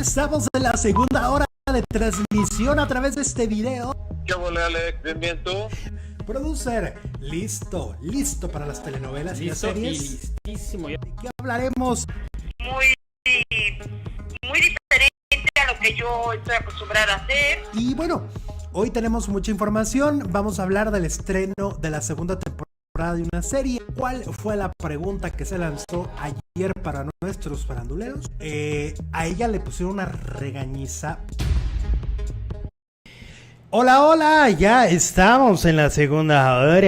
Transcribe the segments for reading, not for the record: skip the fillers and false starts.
estamos en la segunda hora de transmisión a través de este video. ¿Qué volé, Alex? ¿Bien, bien tú? Producer, listo para las telenovelas y las series. Listísimo. ¿De qué hablaremos? Muy diferente a lo que yo estoy acostumbrada a hacer. Y bueno, hoy tenemos mucha información. Vamos a hablar del estreno de la segunda temporada de una serie. ¿Cuál fue la pregunta que se lanzó ayer para nuestros faranduleros? A ella le pusieron una regañiza. Hola, ya estamos en la segunda hora,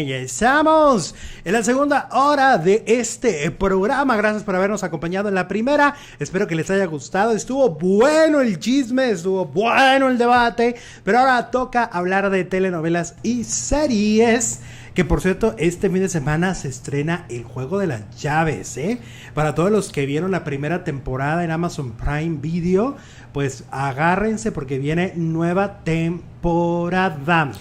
ya estamos en la segunda hora de este programa. Gracias por habernos acompañado en la primera, espero que les haya gustado. Estuvo bueno el chisme, estuvo bueno el debate, pero ahora toca hablar de telenovelas y series. Que por cierto, este fin de semana se estrena El Juego de las Llaves, Para todos los que vieron la primera temporada en Amazon Prime Video, pues agárrense porque viene nueva temporada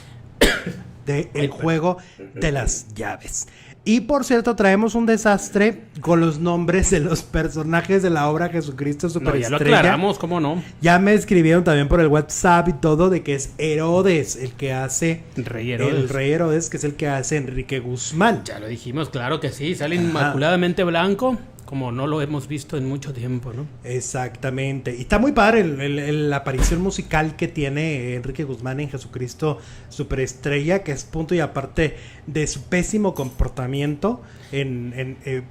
de El Juego de las Llaves. Y por cierto, traemos un desastre con los nombres de los personajes de la obra Jesucristo Superestrella. No, ya lo aclaramos, ¿cómo no? Ya me escribieron también por el WhatsApp y todo de que es Herodes el que hace... Rey Herodes. El Rey Herodes, que es el que hace Enrique Guzmán. Ya lo dijimos, claro que sí. Sale inmaculadamente blanco, como no lo hemos visto en mucho tiempo, ¿no? Exactamente. Y está muy padre la aparición musical que tiene Enrique Guzmán en Jesucristo Superestrella, que es punto y aparte de su pésimo comportamiento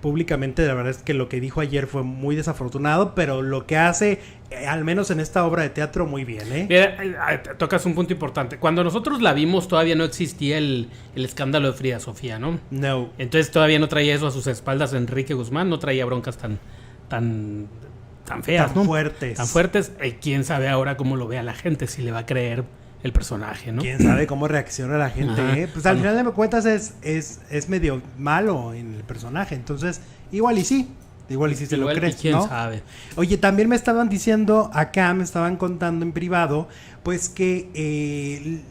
públicamente. La verdad es que lo que dijo ayer fue muy desafortunado, pero lo que hace, al menos en esta obra de teatro, muy bien, Mira, tocas un punto importante. Cuando nosotros la vimos todavía no existía el escándalo de Frida Sofía, ¿no? No. Entonces todavía no traía eso a sus espaldas Enrique Guzmán, no traía broncas tan feas, Tan ¿no? fuertes. Tan fuertes. Quién sabe ahora cómo lo vea la gente, si le va a creer el personaje, ¿no? Quién sabe cómo reacciona la gente, Ajá. Pues al final de cuentas es medio malo en el personaje. Entonces, igual y sí se lo crees, quién ¿no? sabe. Oye, también me estaban diciendo acá, me estaban contando en privado, pues que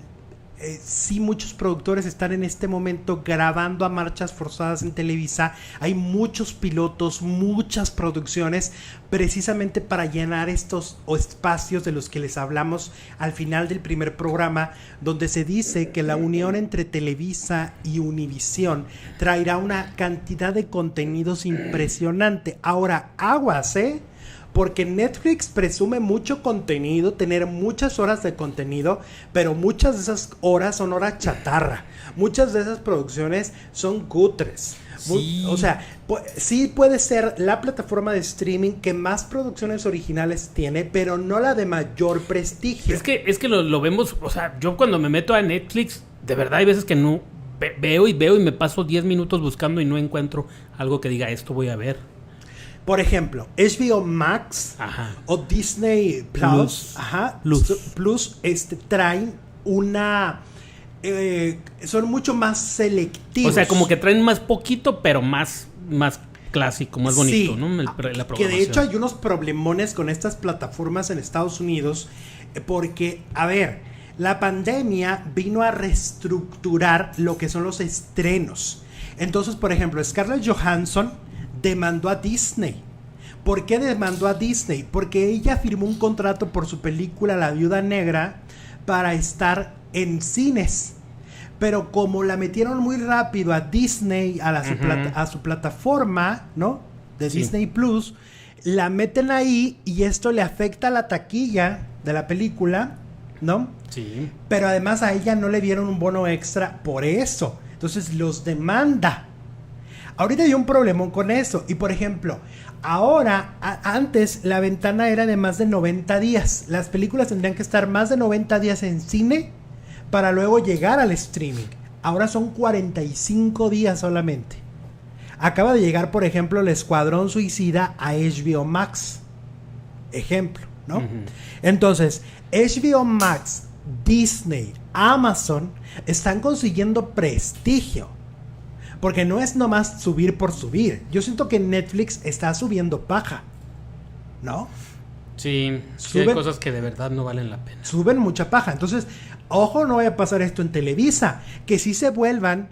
sí, muchos productores están en este momento grabando a marchas forzadas en Televisa. Hay muchos pilotos, muchas producciones, precisamente para llenar estos espacios de los que les hablamos al final del primer programa, donde se dice que la unión entre Televisa y Univisión traerá una cantidad de contenidos impresionante. Ahora, aguas, porque Netflix presume mucho contenido, tener muchas horas de contenido, pero muchas de esas horas son horas chatarra. Muchas de esas producciones son cutres. Sí. O sea, sí puede ser la plataforma de streaming que más producciones originales tiene, pero no la de mayor prestigio. Es que lo vemos, o sea, yo cuando me meto a Netflix, de verdad hay veces que no veo y me paso 10 minutos buscando y no encuentro algo que diga esto voy a ver. Por ejemplo, HBO Max, Ajá, o Disney Plus, Plus traen una... son mucho más selectivos. o sea, como que traen más poquito, pero más clásico, más bonito, sí, ¿no? La que programación. de hecho hay unos problemones con estas plataformas en Estados Unidos, porque, a ver, la pandemia vino a reestructurar lo que son los estrenos. Entonces, por ejemplo, Scarlett Johansson demandó a Disney. ¿Por qué demandó a Disney? Porque ella firmó un contrato por su película La Viuda Negra para estar en cines. Pero como la metieron muy rápido a Disney, a su plataforma, ¿no? De Sí. Disney Plus, la meten ahí y esto le afecta a la taquilla de la película, ¿no? Sí. Pero además a ella no le dieron un bono extra por eso. Entonces los demanda. Ahorita hay un problemón con eso. Y por ejemplo, ahora, antes la ventana era de más de 90 días. Las películas tendrían que estar más de 90 días en cine para luego llegar al streaming. Ahora son 45 días solamente. Acaba de llegar, por ejemplo, El Escuadrón Suicida a HBO Max. Ejemplo, ¿no? Uh-huh. Entonces, HBO Max, Disney, Amazon están consiguiendo prestigio. Porque no es nomás subir por subir. Yo siento que Netflix está subiendo paja, ¿no? Sí, hay cosas que de verdad no valen la pena. Suben mucha paja. Entonces, ojo, no vaya a pasar esto en Televisa. Que sí se vuelvan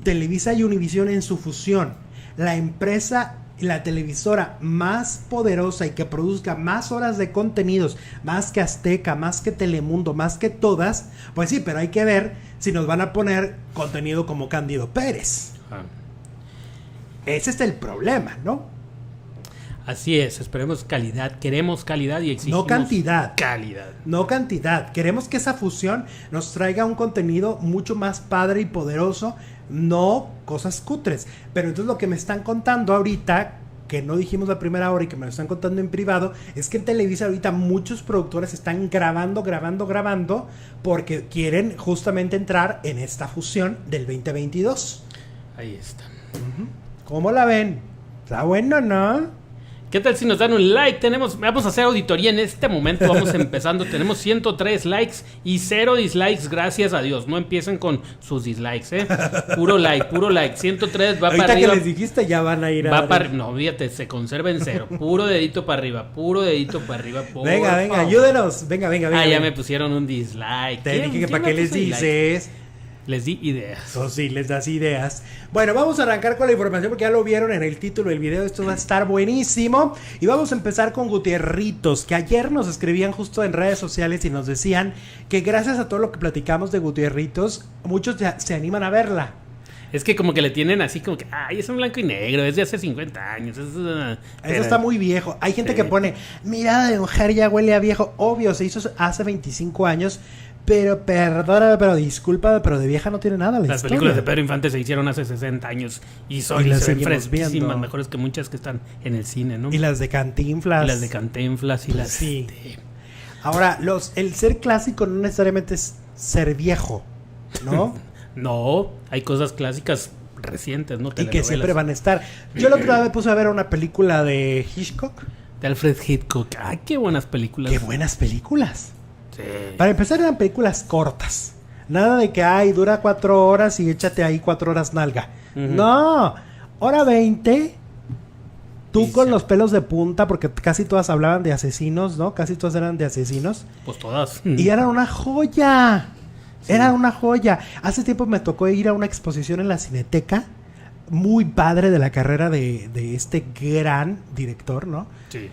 Televisa y Univisión en su fusión. La empresa la televisora más poderosa y que produzca más horas de contenidos, más que Azteca, más que Telemundo, más que todas, pues sí, pero hay que ver si nos van a poner contenido como Cándido Pérez. Ese es el problema, ¿no? Así es, esperemos calidad, queremos calidad y exigimos No cantidad. calidad. No cantidad. Queremos que esa fusión nos traiga un contenido mucho más padre y poderoso, no cosas cutres. Pero entonces lo que me están contando ahorita, que no dijimos la primera hora y que me lo están contando en privado, es que en Televisa ahorita muchos productores están grabando, porque quieren justamente entrar en esta fusión del 2022. Ahí está. ¿Cómo la ven? Está bueno, ¿no? ¿Qué tal si nos dan un like? Vamos a hacer auditoría en este momento, vamos empezando. Tenemos 103 likes y 0 dislikes, gracias a Dios. No empiecen con sus dislikes, Puro like. 103 va ahorita para arriba. Que les dijiste ya van a ir a... No, fíjate, se conserva en 0. Puro dedito para arriba. Venga, ayúdenos. Venga. Ya me pusieron un dislike. Te dije que para qué les dices... Les di ideas. Oh, sí, les das ideas. Bueno, vamos a arrancar con la información porque ya lo vieron en el título del video. Esto va a estar buenísimo. Y vamos a empezar con Gutierritos, que ayer nos escribían justo en redes sociales y nos decían que gracias a todo lo que platicamos de Gutierritos, muchos se animan a verla. Es que como que le tienen así como que, ay, es en blanco y negro, es de hace 50 años. Eso está muy viejo. Hay gente que pone, mirada de mujer ya huele a viejo. Obvio, se hizo hace 25 años. Pero perdóname, pero discúlpame, pero de vieja no tiene nada la Las historia. películas de Pedro Infante se hicieron hace 60 años y son las seguimos fresquísimas, viendo. mejores que muchas que están en el cine, ¿no? Y las de Cantinflas. Y las de Cantinflas y las... Sí. Ahora, el ser clásico no necesariamente es ser viejo, ¿no? No, hay cosas clásicas recientes, ¿no? Y que siempre van a estar. Yo la otra vez me puse a ver una película de Hitchcock. De Alfred Hitchcock. ¡Ay, qué buenas películas! ¡Qué buenas películas! Sí. Para empezar eran películas cortas. Nada de que, dura 4 horas y échate ahí 4 horas nalga. No, hora 20. Tú con los pelos de punta, porque casi todas hablaban de asesinos, ¿no? Casi todas eran de asesinos. Pues todas. Y eran una joya. Sí. Era una joya. Hace tiempo me tocó ir a una exposición en la Cineteca. Muy padre de la carrera de este gran director, ¿no? Sí.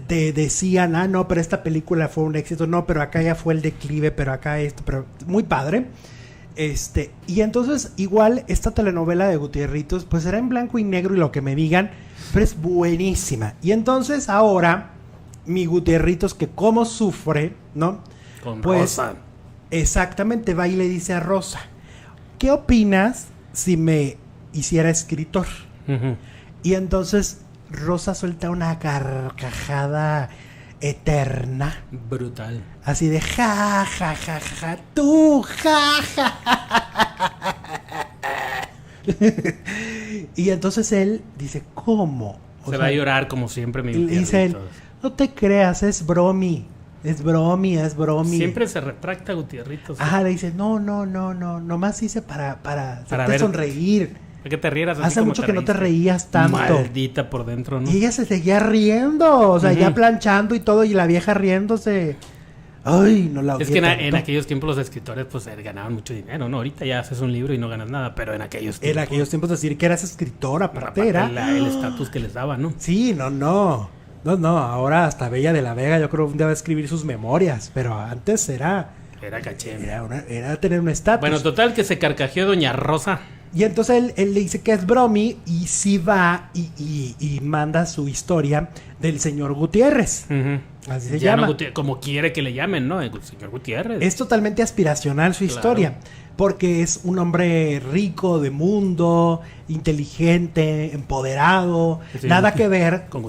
Decían, no, pero esta película fue un éxito, no, pero acá ya fue el declive, pero acá esto, pero muy padre. Y entonces igual esta telenovela de Gutierritos pues era en blanco y negro y lo que me digan, pero es buenísima. Y entonces ahora mi Gutierritos, que como sufre, ¿no? Con pues Rosa. Exactamente, va y le dice a Rosa, ¿qué opinas si me hiciera escritor? Y entonces Rosa suelta una carcajada eterna. Brutal. Así de ja, ja, ja, ja, tú, ja, ja, ja. Y entonces él dice, ¿cómo? Se va a llorar como siempre, mi Gutierritos. Dice él, no te creas, es bromi. Es bromi. Siempre se retracta Gutierritos. Ajá, le dice, no, nomás hice para hacerte sonreír. ¿Por qué te rieras así? Hace mucho que no te reías tanto. Maldita por dentro, ¿no? Y ella se seguía riendo, o sea, ya planchando y todo, y la vieja riéndose. Ay, no la odié. Es que en aquellos tiempos los escritores pues ganaban mucho dinero, ¿no? Ahorita ya haces un libro y no ganas nada, pero en aquellos tiempos... En aquellos tiempos decir que eras escritora, aparte era... el estatus que les daba, ¿no? Sí, no, ahora hasta Bella de la Vega yo creo que un día va a escribir sus memorias, pero antes era caché. Era tener un estatus. Bueno, total que se carcajeó doña Rosa. Y entonces él le dice que es bromi y sí va y manda su historia del señor Gutiérrez. Así se llama. Como quiere que le llamen, ¿no? El señor Gutiérrez. Es totalmente aspiracional su historia. Porque es un hombre rico, de mundo, inteligente, empoderado. Sí, nada que ver con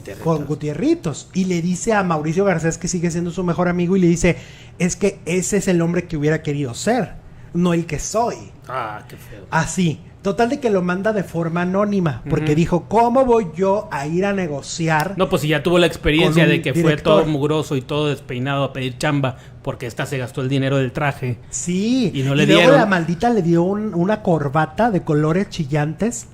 Gutierritos. Y le dice a Mauricio Garcés, que sigue siendo su mejor amigo, y le dice, es que ese es el hombre que hubiera querido ser, no el que soy. Ah, qué feo. Así. Total de que lo manda de forma anónima, porque dijo, ¿cómo voy yo a ir a negociar? No, pues si ya tuvo la experiencia de que director. Fue todo mugroso y todo despeinado a pedir chamba, porque esta se gastó el dinero del traje. Sí, y no le luego dieron. La maldita le dio una corbata de colores chillantes,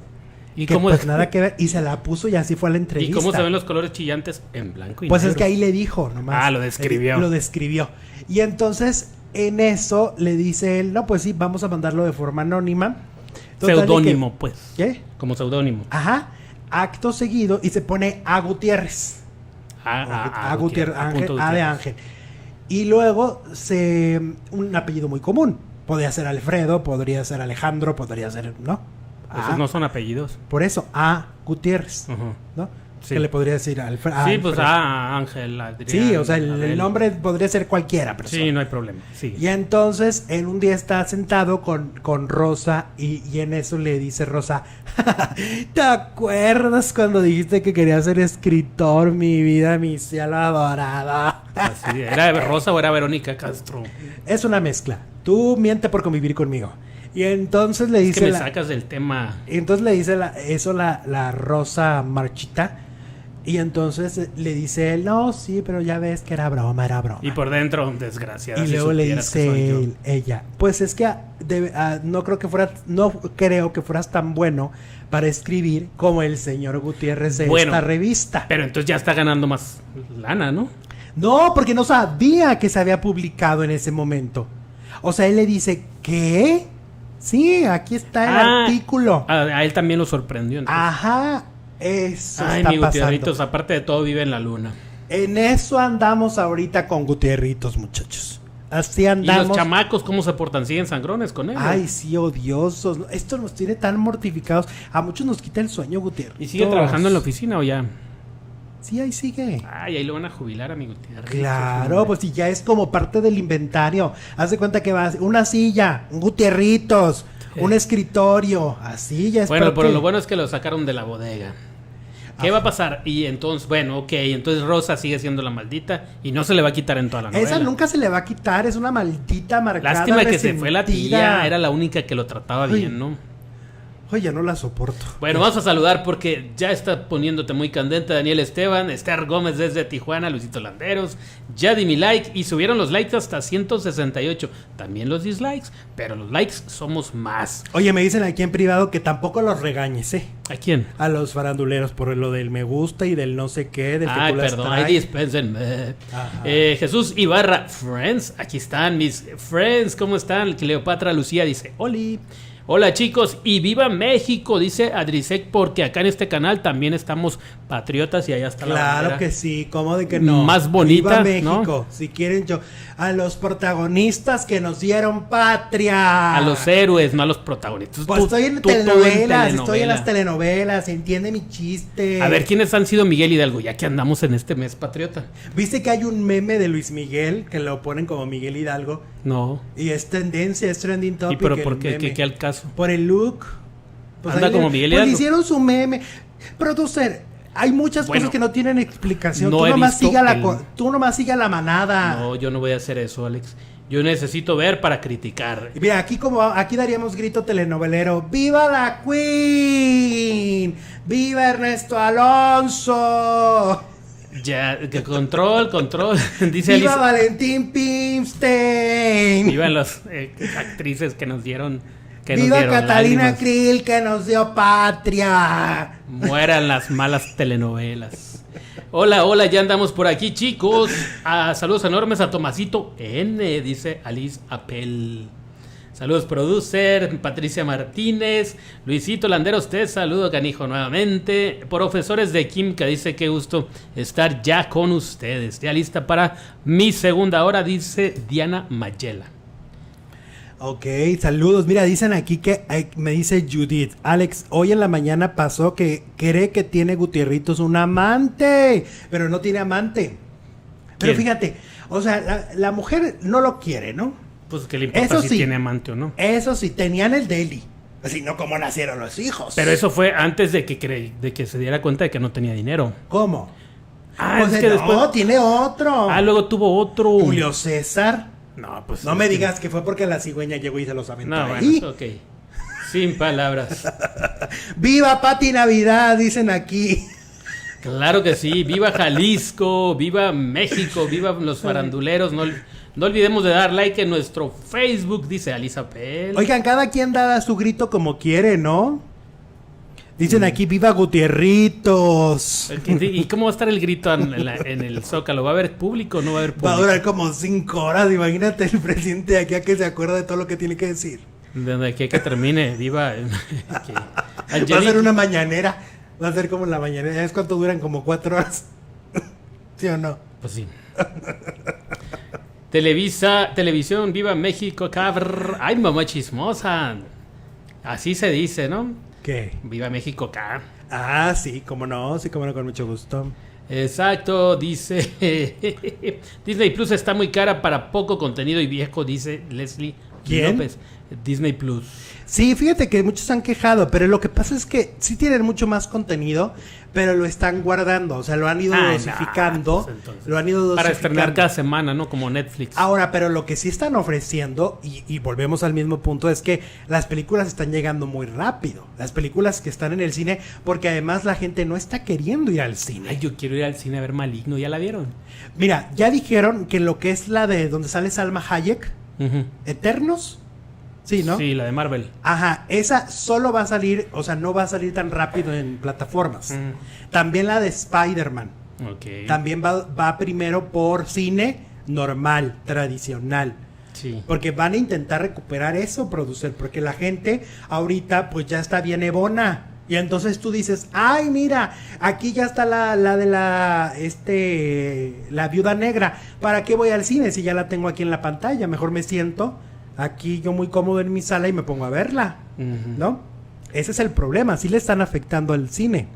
¿Y que cómo pues nada que ver, y se la puso y así fue a la entrevista. ¿Y cómo se ven los colores chillantes? En blanco y pues negro. Es que ahí le dijo nomás. Lo describió. Lo describió. Y entonces, en eso le dice él, no, pues sí, vamos a mandarlo de forma anónima. Total de que- Seudónimo, pues. ¿Qué? Como seudónimo. Ajá. Acto seguido y se pone A Gutiérrez. A Gutiérrez, Ángel, A de Ángel. Y luego un apellido muy común. Podría ser Alfredo, podría ser Alejandro, podría ser, ¿no? Esos no son apellidos. Por eso, A Gutiérrez, Ajá. ¿no? Sí. Que le podría decir Alfredo. Sí, pues Ángel, Adrián. Sí, o sea, el Abel. nombre podría ser cualquiera persona. Sí, no hay problema. Sí. Y entonces, en un día está sentado con Rosa y en eso le dice Rosa, ¿te acuerdas cuando dijiste que querías ser escritor, mi vida, mi cielo adorado? Así, ¿era Rosa o era Verónica Castro? Es una mezcla. Tú miente por convivir conmigo. Y entonces le Es dice que me sacas del tema. entonces le dice la Rosa marchita. Y entonces le dice él, no, sí, pero ya ves que era broma. Y por dentro, desgraciada. Y si luego le supieras que soy yo. dice ella, pues es que no creo que fueras tan bueno para escribir como el señor Gutiérrez de Bueno, esta revista. Pero entonces ya está ganando más lana, ¿no? No, porque no sabía que se había publicado en ese momento. O sea, él le dice, ¿qué? Sí, aquí está el artículo. A él también lo sorprendió. Entonces. Ajá, eso Ay, está mi Gutierritos, pasando. aparte de todo, vive en la luna. En eso andamos ahorita con Gutierritos, muchachos. Así ¿Y andamos. los chamacos cómo se portan? ¿Siguen sangrones con él? Ay, sí, odiosos. Esto nos tiene tan mortificados. A muchos nos quita el sueño, Gutiérrez. ¿Y sigue trabajando en la oficina o ya? Sí, ahí sigue. Ay, ahí lo van a jubilar a mi Gutiérrez. Claro, pues si ya es como parte del inventario. Haz de cuenta que va una silla, un Gutierritos, un escritorio. Así ya es Bueno, parte. pero lo bueno es que lo sacaron de la bodega. ¿Qué va a pasar? Y entonces, bueno, ok, entonces Rosa sigue siendo la maldita y no se le va a quitar en toda la novela. Esa nunca se le va a quitar, es una maldita marcada. Lástima que se fue la resentida. tía, era la única que lo trataba bien, ¿no? Oye, ya no la soporto. Bueno, vamos a saludar porque ya está poniéndote muy candente Daniel Esteban, Esther Gómez desde Tijuana, Luisito Landeros, ya di mi like y subieron los likes hasta 168, también los dislikes, pero los likes somos más. Oye, me dicen aquí en privado que tampoco los regañes, ¿A quién? a los faranduleros por lo del me gusta y del no sé qué, del que Ay, tú las perdón, traes. ahí dispénsenme. Ajá. Jesús Ibarra, friends, aquí están mis friends, ¿cómo están? Cleopatra Lucía dice, Oli. Hola chicos, y viva México, dice Adrisek, porque acá en este canal también estamos patriotas y allá está la Claro bandera. que sí, ¿cómo de que no? Más bonita, Viva ¿no? México, si quieren yo. A los protagonistas que nos dieron patria. A los héroes, no a los protagonistas. Pues estoy en todo telenovelas, estoy en telenovela. las telenovelas, entiende mi chiste. A ver, ¿quiénes han sido Miguel Hidalgo? Ya que andamos en este mes patriota. ¿Viste que hay un meme de Luis Miguel que lo ponen como Miguel Hidalgo? No. Y es tendencia, es trending topic. ¿Y pero el por qué? meme. ¿Qué al caso? Por el look. Anda ahí como Miguel pues le Hidalgo. hicieron su meme. Producer, hay muchas Bueno, cosas que no tienen explicación. no Tú he nomás visto siga el- tú nomás siga la manada. No, yo no voy a hacer eso, Alex. Yo necesito ver para criticar. Y mira, aquí daríamos grito telenovelero. ¡Viva la Queen! ¡Viva Ernesto Alonso! Ya, que control. Dice ¡Viva Alice. Valentín Pimstein! Vivan las actrices que nos dieron. ¡Viva Catalina lágrimas. Krill que nos dio patria! Mueran las malas telenovelas. Hola, ya andamos por aquí, chicos. Saludos enormes a Tomasito N, dice Alice Apel. Saludos, producer, Patricia Martínez, Luisito Landeros, te saludo, canijo, nuevamente. Profesores de química, dice, qué gusto estar ya con ustedes. Ya lista para mi segunda hora, dice Diana Mayela. Ok, saludos. Mira, dicen aquí que me dice Judith. Alex, hoy en la mañana pasó que cree que tiene Gutierritos un amante, pero no tiene amante. Pero ¿Quién? fíjate, o sea, la mujer no lo quiere, ¿no? Pues que le importa Eso si sí. tiene amante o no. Eso sí, tenían el daily. Así no como nacieron los hijos. Pero eso fue antes de que se diera cuenta de que no tenía dinero. ¿Cómo? Ah, Pues es que no, después. tiene otro. Luego tuvo otro. Julio César. No, pues. No es me que- digas que fue porque la cigüeña llegó y se los aventó No, ahí. bueno, ok. Sin palabras. ¡Viva Pati Navidad! Dicen aquí. Claro que sí. Viva Jalisco, viva México, viva los faranduleros. No olvidemos de dar like en nuestro Facebook, dice Alisa Pel. Oigan, cada quien da su grito como quiere, ¿no? Dicen aquí, ¡viva Gutierritos! ¿Y cómo va a estar el grito en el Zócalo? ¿Va a haber público o no va a haber Va a público? durar como 5 horas. Imagínate el presidente de aquí a que se acuerda de todo lo que tiene que decir. Desde aquí que termine, viva. Va a ser una mañanera. Va a ser como la mañanera. ¿Sabes cuánto duran? Como 4 horas. ¿Sí o no? Pues sí. Televisión, viva México, cabrón. Ay, mamá chismosa. Así se dice, ¿no? ¿Qué? Viva México, cabrón. Ah, sí, cómo no, con mucho gusto. Exacto, dice Disney Plus está muy cara para poco contenido y viejo, dice Leslie ¿Quién? López. Disney Plus. Sí, fíjate que muchos se han quejado, pero lo que pasa es que sí tienen mucho más contenido, pero lo están guardando, o sea, lo han ido dosificando, pues entonces, lo han ido dosificando. para estrenar cada semana, ¿no? Como Netflix. Ahora, pero lo que sí están ofreciendo, y volvemos al mismo punto, es que las películas están llegando muy rápido. Las películas que están en el cine, porque además la gente no está queriendo ir al cine. Ay, yo quiero ir al cine a ver Maligno, ¿ya la vieron? Mira, ya dijeron que lo que es la de donde sale Salma Hayek, Eternos, sí, ¿no? Sí, la de Marvel. Ajá, esa solo va a salir, o sea, no va a salir tan rápido en plataformas. También la de Spider-Man. Ok. También va primero por cine normal, tradicional. Sí. Porque van a intentar recuperar eso, producer, porque la gente ahorita pues ya está bien ebona. Y entonces tú dices, ay, mira, aquí ya está la de la Viuda Negra. ¿Para qué voy al cine si ya la tengo aquí en la pantalla? Mejor me siento aquí yo muy cómodo en mi sala y me pongo a verla, ¿no? Ese es el problema, sí le están afectando al cine.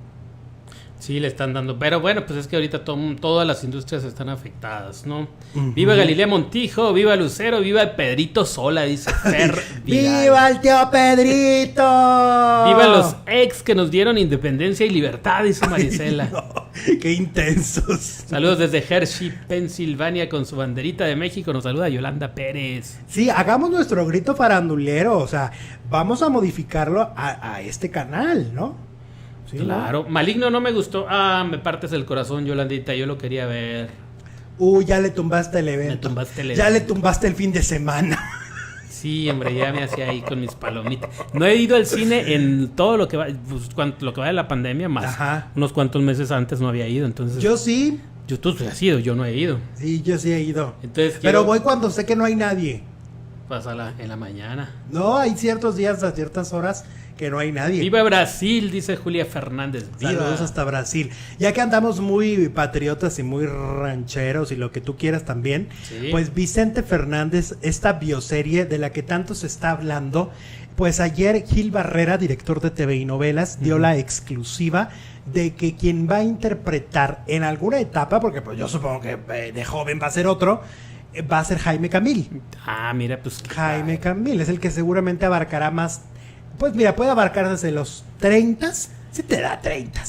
Sí, le están dando. Pero bueno, pues es que ahorita todas las industrias están afectadas, ¿no? Viva Galilea Montijo, viva Lucero, viva el Pedrito Sola, dice Fer Vidal. ¡Viva el tío Pedrito! Viva los ex que nos dieron independencia y libertad, dice Marisela. No, ¡qué intensos! Saludos desde Hershey, Pensilvania, con su banderita de México. Nos saluda Yolanda Pérez. Sí, hagamos nuestro grito farandulero, o sea, vamos a modificarlo a este canal, ¿no? Sí, Claro, Maligno no me gustó. Ah, me partes el corazón, Yolandita, yo lo quería ver. Ya le tumbaste el evento. Le tumbaste el Ya evento. le tumbaste el fin de semana. Sí, hombre, ya me hacía ahí con mis palomitas. No he ido al cine en todo lo que va, pues, lo que va de la pandemia, más Ajá. unos cuantos meses antes no había ido, entonces. Yo sí. Tú sí has ido, yo no he ido. Sí, yo sí he ido. Entonces, Pero voy cuando sé que no hay nadie. Pásala en la mañana. No, hay ciertos días a ciertas horas que no hay nadie. Viva Brasil, dice Julia Fernández. Viva. Saludos hasta Brasil. Ya que andamos muy patriotas y muy rancheros y lo que tú quieras también, Sí. pues Vicente Fernández, esta bioserie de la que tanto se está hablando, pues ayer Gil Barrera, director de TV y novelas, dio la exclusiva de que quien va a interpretar en alguna etapa, porque pues yo supongo que de joven va a ser otro, va a ser Jaime Camil. Ah, mira, pues. Jaime Camil es el que seguramente abarcará más. Pues mira, puede abarcar desde los 30, si te da 30.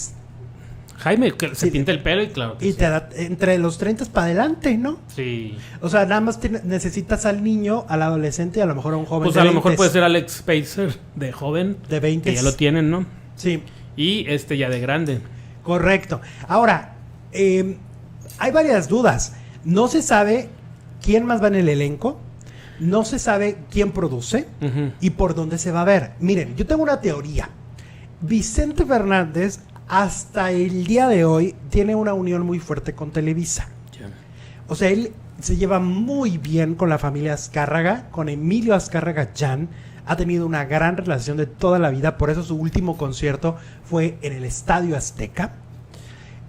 Jaime, que se Sí. pinta el pelo y claro. Que Y sí. te da entre los 30 para adelante, ¿no? Sí. O sea, nada más necesitas al niño, al adolescente y a lo mejor a un joven Pues de a lo mejor 20s, puede ser Alex Spacer de joven. de 20. Que ya lo tienen, ¿no? Sí, Y ya de grande. correcto. Ahora, hay varias dudas. No se sabe quién más va en el elenco. No se sabe quién produce y por dónde se va a ver. Miren, yo tengo una teoría. Vicente Fernández hasta el día de hoy tiene una unión muy fuerte con Televisa. Ya. O sea, él se lleva muy bien con la familia Azcárraga, con Emilio Azcárraga Jan. Ha tenido una gran relación de toda la vida, por eso su último concierto fue en el Estadio Azteca.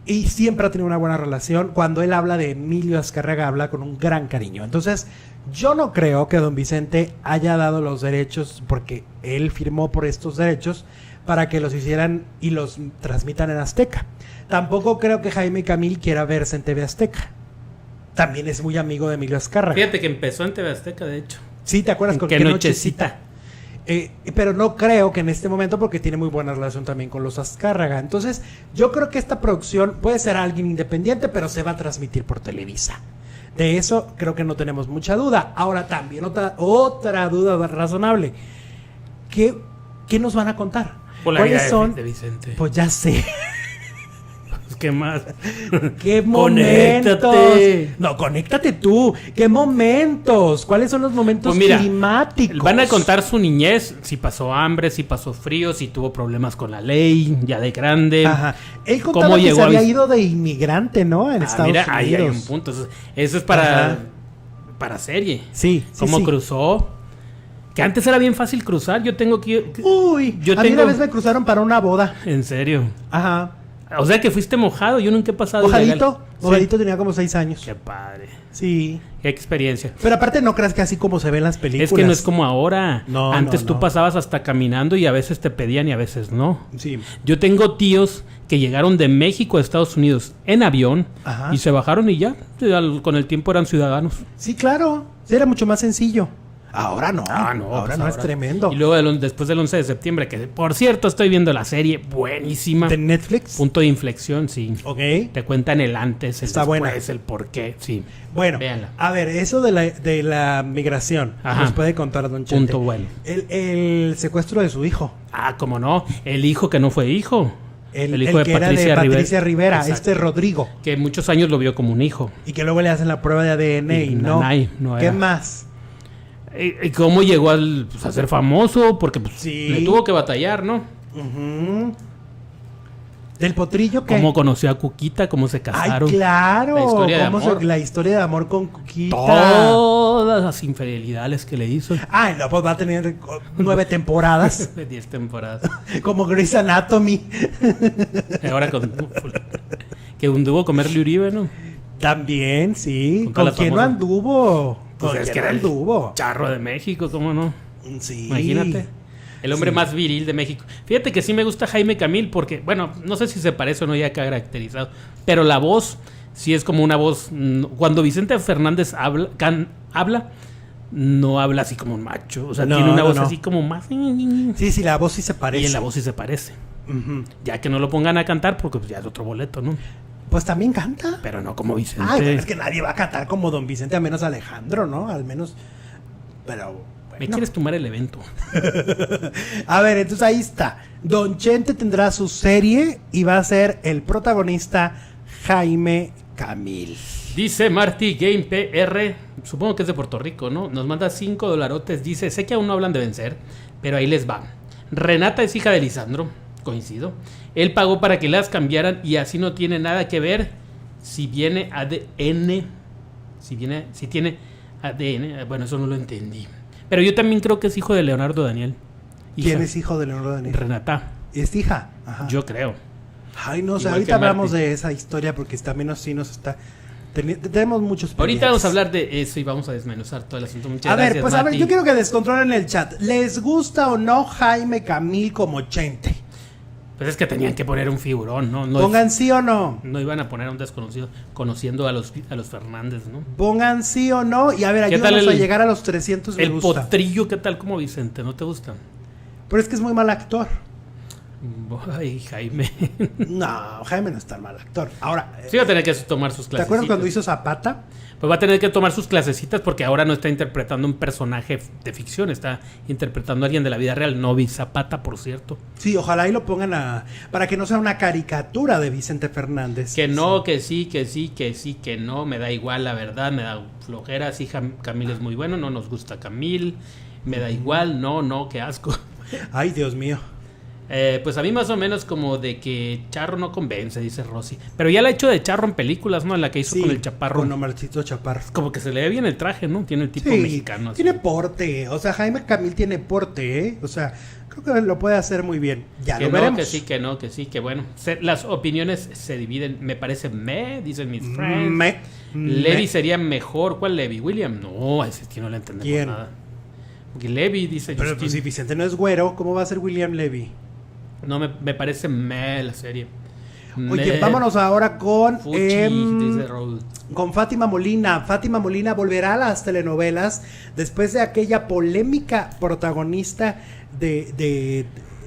Y siempre ha tenido una buena relación. Cuando él habla de Emilio Azcárraga, habla con un gran cariño. Entonces, yo no creo que don Vicente haya dado los derechos, porque él firmó por estos derechos, para que los hicieran y los transmitan en Azteca. Tampoco creo que Jaime Camil quiera verse en TV Azteca. También es muy amigo de Emilio Azcárraga. Fíjate que empezó en TV Azteca, de hecho. Sí, ¿te acuerdas? ¿En Con qué nochecita? Pero no creo que en este momento, porque tiene muy buena relación también con los Azcárraga. Entonces, yo creo que esta producción puede ser alguien independiente, pero se va a transmitir por Televisa. De eso creo que no tenemos mucha duda. Ahora también otra duda razonable. ¿Qué nos van a contar? Por la vida ¿Cuáles son? de Vicente. Pues ya sé. ¿Qué más? ¿Qué momentos? Conéctate. No, conéctate tú. ¿Qué momentos? ¿Cuáles son los momentos Pues mira, climáticos? Van a contar su niñez, si pasó hambre, si pasó frío, si tuvo problemas con la ley, ya de grande. Ajá. Él contaba ¿Cómo que llegó se a había vis- ido de inmigrante, ¿no? En Estados Mira, Unidos. ahí hay un punto. Eso es Ajá. para serie. Sí, sí, ¿Cómo sí. cruzó? Que antes era bien fácil cruzar. Yo tengo que... Uy, Yo a mí tengo- una vez me cruzaron para una boda. En serio. Ajá. O sea que fuiste mojado. Yo nunca he pasado ilegal. Ojadito. Sí. Ojadito tenía como 6 años. Qué padre. Sí. Qué experiencia. Pero aparte no creas que así como se ven las películas. Es que no es como ahora. No, Antes no, tú no. pasabas hasta caminando y a veces te pedían y a veces no. Sí. Yo tengo tíos que llegaron de México a Estados Unidos en avión Ajá. y se bajaron y ya, con el tiempo eran ciudadanos. Sí, claro. Sí, era mucho más sencillo. Ahora no. Ahora pues no es tremendo. Y luego después del 11 de septiembre, que por cierto estoy viendo la serie, buenísima. ¿De Netflix? Punto de inflexión, sí. Ok. Te cuentan el antes, el Está después, buena. el por qué, sí. Bueno, Véanla. a ver, eso de la migración. Ajá. Nos puede contar Don Chente. Punto bueno. El secuestro de su hijo. Ah, cómo no, el hijo que no fue hijo. El hijo de que era de Patricia Patricia Rivera, Exacto. Rodrigo. Que muchos años lo vio como un hijo. Y que luego le hacen la prueba de ADN y no. No ¿Qué era. más? ¿Cómo llegó a ser famoso? Porque pues, Sí. le tuvo que batallar, ¿no? Ujú. ¿Del potrillo qué? ¿Cómo conoció a Cuquita? ¿Cómo se Ay, casaron? claro. La historia de ¿Cómo amor. la historia de amor con Cuquita. Todas las infidelidades que le hizo. Ay, no, pues va a tener 9 temporadas. De 10 temporadas. Como Grey's Anatomy. Ahora con... que anduvo con Merly Uribe, ¿no? También, sí. Con ¿Con todas las quién no famosas. anduvo? Pues ¿Con es quién que era el anduvo? Charro de México, ¿cómo no? Sí. Imagínate. El hombre Sí. más viril de México. Fíjate que sí me gusta Jaime Camil porque, bueno, no sé si se parece o no ya caracterizado, pero la voz sí es como una voz... Cuando Vicente Fernández habla, no habla así como un macho. O sea, No, tiene una no, voz no. así como más... Sí, sí, la voz sí se parece. Y en la voz sí se parece. Ujú. Ya que no lo pongan a cantar porque pues, ya es otro boleto, ¿no? Pues también canta. Pero no como Vicente. Ay, pero es que nadie va a cantar como Don Vicente, a menos Alejandro, ¿no? Al menos. Pero. Me Bueno. quieres tomar el evento. A ver, entonces ahí está. Don Chente tendrá su serie y va a ser el protagonista Jaime Camil. Dice Marty Game PR, supongo que es de Puerto Rico, ¿no? Nos manda $5. Dice, sé que aún no hablan de vencer, pero ahí les va. Renata es hija de Lisandro, coincido. Él pagó para que las cambiaran y así no tiene nada que ver si viene ADN. Si tiene ADN. Bueno, eso no lo entendí. Pero yo también creo que es hijo de Leonardo Daniel. Hija. ¿Quién es hijo de Leonardo Daniel? Renata, Es hija. Ajá. yo creo. Ay, no sé, Igual ahorita que hablamos Marty. de esa historia porque también sí nos está. Tenemos muchos Ahorita vamos a pendientes. hablar de eso y vamos a desmenuzar todo el asunto. Muchas A ver, gracias, pues a ver, Mati. yo quiero que descontrolen el chat. ¿Les gusta o no Jaime Camil como Chente? Pues es que tenían que poner un figurón, ¿no? No, Pongan sí o no. no iban a poner a un desconocido conociendo a los Fernández, ¿no? Pongan sí o no. Y a ver, ¿Qué tal ayúdanos a el- llegar a los 300 me El gusta. potrillo, ¿qué tal como Vicente? ¿No te gusta? Pero es que es muy mal actor. Ay, Jaime. No, Jaime no es tan mal actor. Ahora, Sí va a tener que tomar sus ¿te clases. acuerdas cuando hizo Zapata? Pues va a tener que tomar sus clasecitas porque ahora no está interpretando un personaje de ficción, está interpretando a alguien de la vida real. Novi Zapata, por cierto. Sí, ojalá y lo pongan para que no sea una caricatura de Vicente Fernández. Que no, que sí, que sí, que sí, que no. Me da igual, la verdad, me da flojera. Sí, Camil es muy bueno, no nos gusta Camil. Me da igual, no, qué asco. Ay, Dios mío. Pues a mí más o menos como de que Charro no convence, dice Rosy. Pero ya la ha hecho de Charro en películas, ¿no? En la que hizo Sí, con el Chaparro. Con Omarcito Chaparro. Como que se le ve bien el traje, ¿no? Tiene el tipo Sí, mexicano. así. tiene porte. O sea, Jaime Camil tiene porte, ¿eh? O sea, creo que lo puede hacer muy bien. Ya Que lo no, veremos. que sí, que no, que sí, que bueno. Las opiniones se dividen, me parece dicen mis friends. Levi sería mejor. ¿Cuál Levi? ¿William? No, a ese tío no le entendemos ¿Quién? nada. Porque Levi dice Pero Justin. pues si Vicente no es güero, ¿cómo va a ser William Levy? No, me parece la serie. Oye, vámonos ahora con Dice Raúl. con Fátima Molina. Fátima Molina volverá a las telenovelas después de aquella polémica protagonista de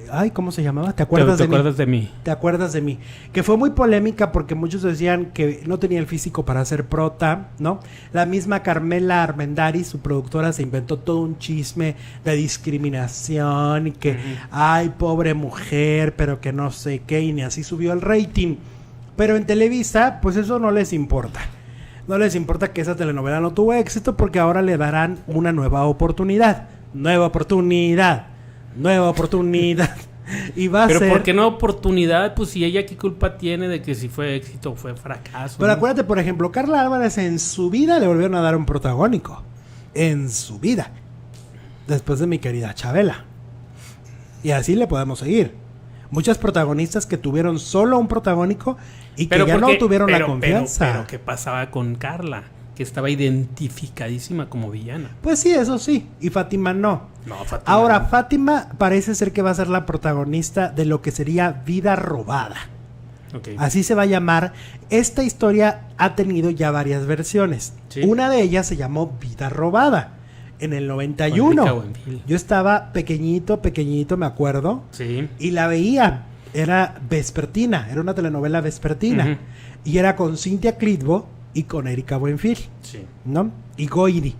ay, ¿cómo se llamaba? ¿Te acuerdas de mí? de mí? ¿Te acuerdas de mí? Que fue muy polémica porque muchos decían que no tenía el físico para ser prota, ¿no? La misma Carmela Armendáriz, su productora, se inventó todo un chisme de discriminación y que, ay, pobre mujer, pero que no sé qué, y ni así subió el rating. Pero en Televisa, pues eso no les importa. No les importa que esa telenovela no tuvo éxito porque ahora le darán una nueva oportunidad. Nueva oportunidad. Y va a Pero ser... ¿por qué no oportunidad? Pues si ella qué culpa tiene de que si fue éxito o fue fracaso. Pero ¿no? acuérdate, por ejemplo, Carla Álvarez en su vida le volvieron a dar un protagónico. En su vida. después de mi querida Chabela. Y así le podemos seguir. Muchas protagonistas que tuvieron solo un protagónico y que ya no tuvieron la confianza. Pero ¿qué pasaba con Carla? Que estaba identificadísima como villana. Pues sí, eso sí. Y Fátima no. No, Fátima Ahora, no. Fátima parece ser que va a ser la protagonista de lo que sería Vida Robada. Ok. Así se va a llamar. Esta historia ha tenido ya varias versiones. Sí. Una de ellas se llamó Vida Robada en el Con 91. Erika Buenfil. Yo estaba pequeñito, me acuerdo. Sí. Y la veía. Era vespertina. Era una telenovela vespertina. Ujú. Y era con Cynthia Clitbo y con Erika Buenfil, Sí. ¿no? Y Goiri.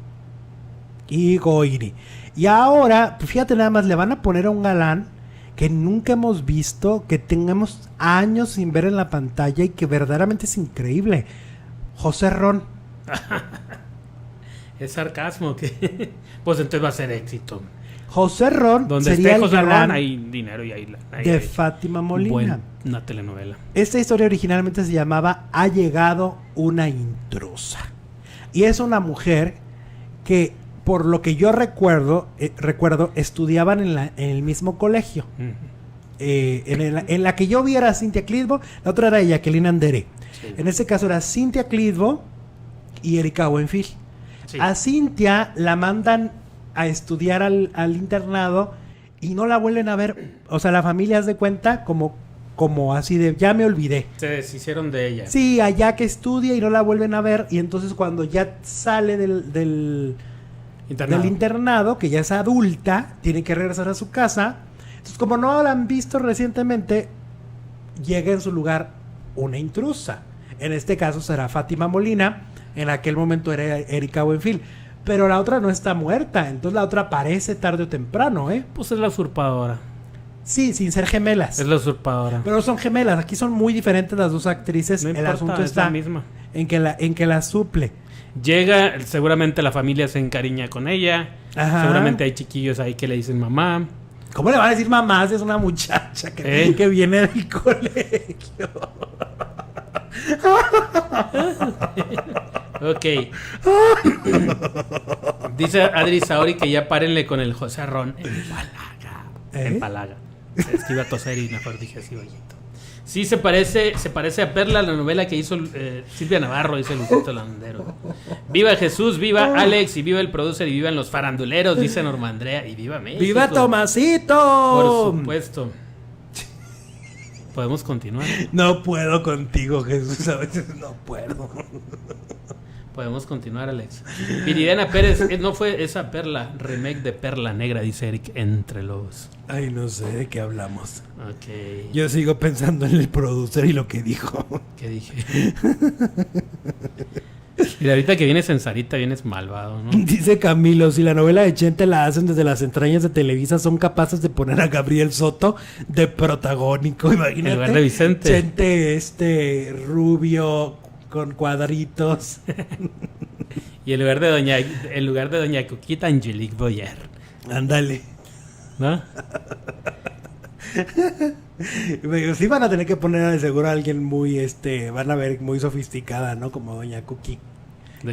Y ahora, pues fíjate nada más, le van a poner a un galán que nunca hemos visto, que tengamos años sin ver en la pantalla y que verdaderamente es increíble. José Ron. Es sarcasmo que... Pues entonces va a ser éxito. José Ron Donde sería esté el José galán Ron hay dinero y hay de Fátima Molina. Una telenovela. Esta historia originalmente se llamaba Ha llegado una intrusa. Y es una mujer que, por lo que yo recuerdo, estudiaban en el mismo colegio. Ujú. En la que yo vi era Cynthia Clitbo, la otra era Jacqueline Andere. Sí. En este caso era Cynthia Clitbo y Erika Buenfil. Sí. A Cynthia la mandan a estudiar al internado y no la vuelven a ver. O sea, la familia hace de cuenta como así de, ya me olvidé. Se deshicieron de ella. Sí, allá que estudia y no la vuelven a ver. Y entonces cuando ya sale del internado, que ya es adulta, tiene que regresar a su casa. Entonces, como no la han visto recientemente, llega en su lugar una intrusa. En este caso será Fátima Molina. En aquel momento era Erika Buenfil. Pero la otra no está muerta. Entonces la otra aparece tarde o temprano, ¿eh? Pues es la usurpadora. Sí, sin ser gemelas. Es la usurpadora. Pero son gemelas. Aquí son muy diferentes las dos actrices. No El importa, asunto es está la misma. en que la suple. Llega, seguramente la familia se encariña con ella. Ajá. Seguramente hay chiquillos ahí que le dicen mamá. ¿Cómo le van a decir mamá si es una muchacha que viene del colegio? Ok. Dice Adri Saori que ya párenle con el José Ron en Palaga. ¿Eh? En Palaga. Es que iba a toser y mejor dije así, ollito. Sí, se parece a Perla, la novela que hizo Silvia Navarro, dice Luisito Landero. Viva Jesús, viva Alex, y viva el producer, y vivan los faranduleros, dice Norma Andrea, y viva México. ¡Viva Tomasito! Por supuesto. ¿Podemos continuar? No puedo contigo, Jesús. A veces no puedo. Podemos continuar, Alex. Viridiana Pérez, no fue esa Perla, remake de Perla Negra, dice Eric Entre Lobos. Ay, no sé de qué hablamos. Ok. Yo sigo pensando en el producer y lo que dijo. ¿Qué dije? Mira, ahorita que vienes en Sarita, vienes malvado, ¿no? Dice Camilo, si la novela de Chente la hacen desde las entrañas de Televisa, son capaces de poner a Gabriel Soto de protagónico, imagínate. En lugar de Vicente. Chente, rubio, con cuadritos. Y en lugar de Doña Coquita, Angelique Boyer, Ándale. ¿no? Sí van a tener que poner de seguro a alguien muy, van a ver muy sofisticada, ¿no? Como Doña Cookie.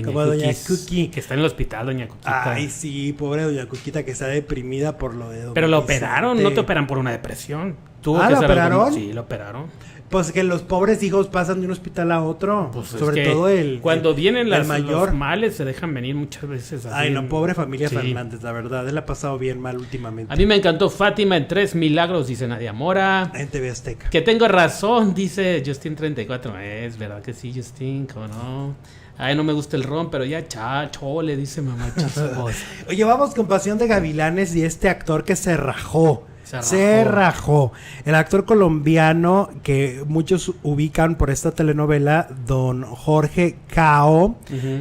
Como Doña Cookie. Que está en el hospital, Doña Coquita. Ay, sí, pobre Doña Coquita que está deprimida por lo de Don Pero lo Vicente. operaron, no te operan por una depresión. Tuvo Ah, que ¿lo ser algo- operaron? Sí, lo operaron. Pues que los pobres hijos pasan de un hospital a otro. Pues es sobre que todo cuando vienen el mayor. los males se dejan venir muchas veces así. Ay, no, pobre familia Sí. Fernández, la verdad. Él ha pasado bien mal últimamente. A mí me encantó Fátima en 3 milagros, dice Nadia Mora. En TV Azteca. Que tengo razón, dice Justin 34. Es verdad que sí, Justin, ¿cómo no? Ay, no me gusta el ron, pero ya chole, dice mamá chismosa. Oye, vamos con Pasión de Gavilanes y este actor que se rajó. Se Se rajó. El actor colombiano que muchos ubican por esta telenovela, don Jorge Cao,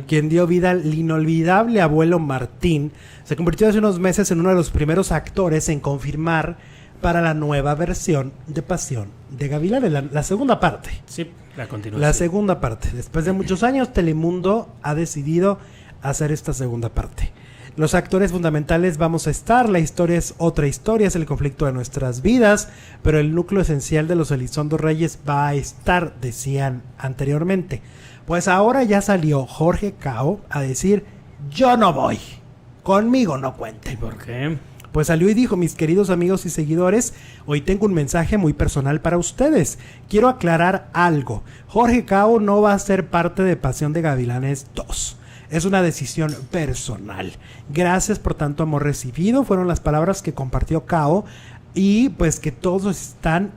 quien dio vida al inolvidable abuelo Martín, se convirtió hace unos meses en uno de los primeros actores en confirmar para la nueva versión de Pasión de Gavilanes, la segunda parte. Sí, la continuación. La segunda parte. Después de muchos años, Telemundo ha decidido hacer esta segunda parte. Los actores fundamentales vamos a estar, la historia es otra historia, es el conflicto de nuestras vidas, pero el núcleo esencial de los Elizondo Reyes va a estar, decían anteriormente. Pues ahora ya salió Jorge Cao a decir, yo no voy. conmigo no cuenten. ¿Por qué? Pues salió y dijo: mis queridos amigos y seguidores, hoy tengo un mensaje muy personal para ustedes. Quiero aclarar algo. Jorge Cao no va a ser parte de Pasión de Gavilanes 2. Es una decisión personal. Gracias por tanto amor recibido. Fueron las palabras que compartió Cao. Y pues que todos están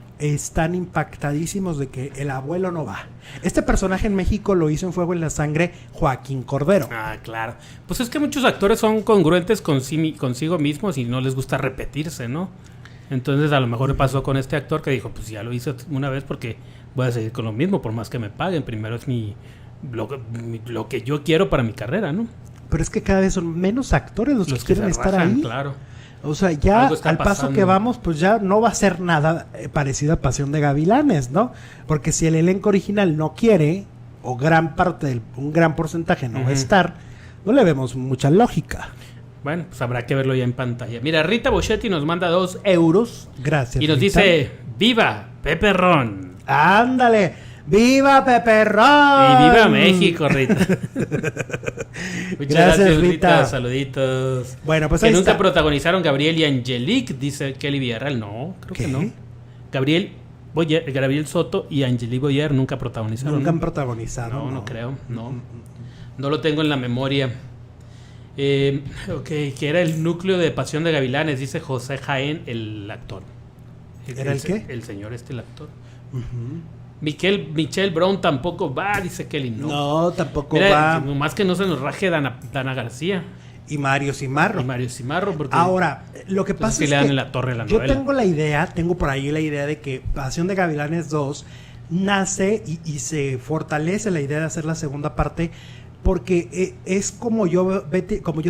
impactadísimos de que el abuelo no va. Este personaje en México lo hizo en Fuego en la Sangre Joaquín Cordero. Ah, claro. Pues es que muchos actores son congruentes consigo mismos y no les gusta repetirse, ¿no? Entonces a lo mejor pasó con este actor que dijo, pues ya lo hice una vez porque voy a seguir con lo mismo por más que me paguen. Primero es lo que yo quiero para mi carrera, ¿no? Pero es que cada vez son menos actores los que quieren estar rajan, ahí. Claro. O sea, ya al paso pasando. que vamos, pues ya no va a ser nada parecido a Pasión de Gavilanes, ¿no? Porque si el elenco original no quiere, o un gran porcentaje no va a estar, no le vemos mucha lógica. Bueno, pues habrá que verlo ya en pantalla. Mira, Rita Boschetti nos manda 2 euros. Gracias. Y nos Rita. dice, ¡viva Pepe Ron! ¡Ándale! ¡Viva Pepe Ron! Y viva México, Rita. Muchas Gracias, Rita. Rita. Saluditos. Bueno, pues que ahí nunca está. protagonizaron Gabriel y Angelique, dice Kelly Villarreal. No, creo ¿Qué? que no. Gabriel Soto y Angelique Boyer nunca protagonizaron. Nunca han ¿no? protagonizaron. No creo. No. No lo tengo en la memoria. Ok, que era el núcleo de Pasión de Gavilanes, dice José Jaén, el actor. ¿Era el qué? El señor el actor. Michelle Brown tampoco va, dice Kelly. No, tampoco Mira, va. nomás que no se nos raje Dana García Y Mario Cimarro. y Mario Cimarro. Porque Ahora, lo que pasa es le dan que en la torre a la yo novela. tengo por ahí la idea de que Pasión de Gavilanes 2 nace y se fortalece la idea de hacer la segunda parte porque es como yo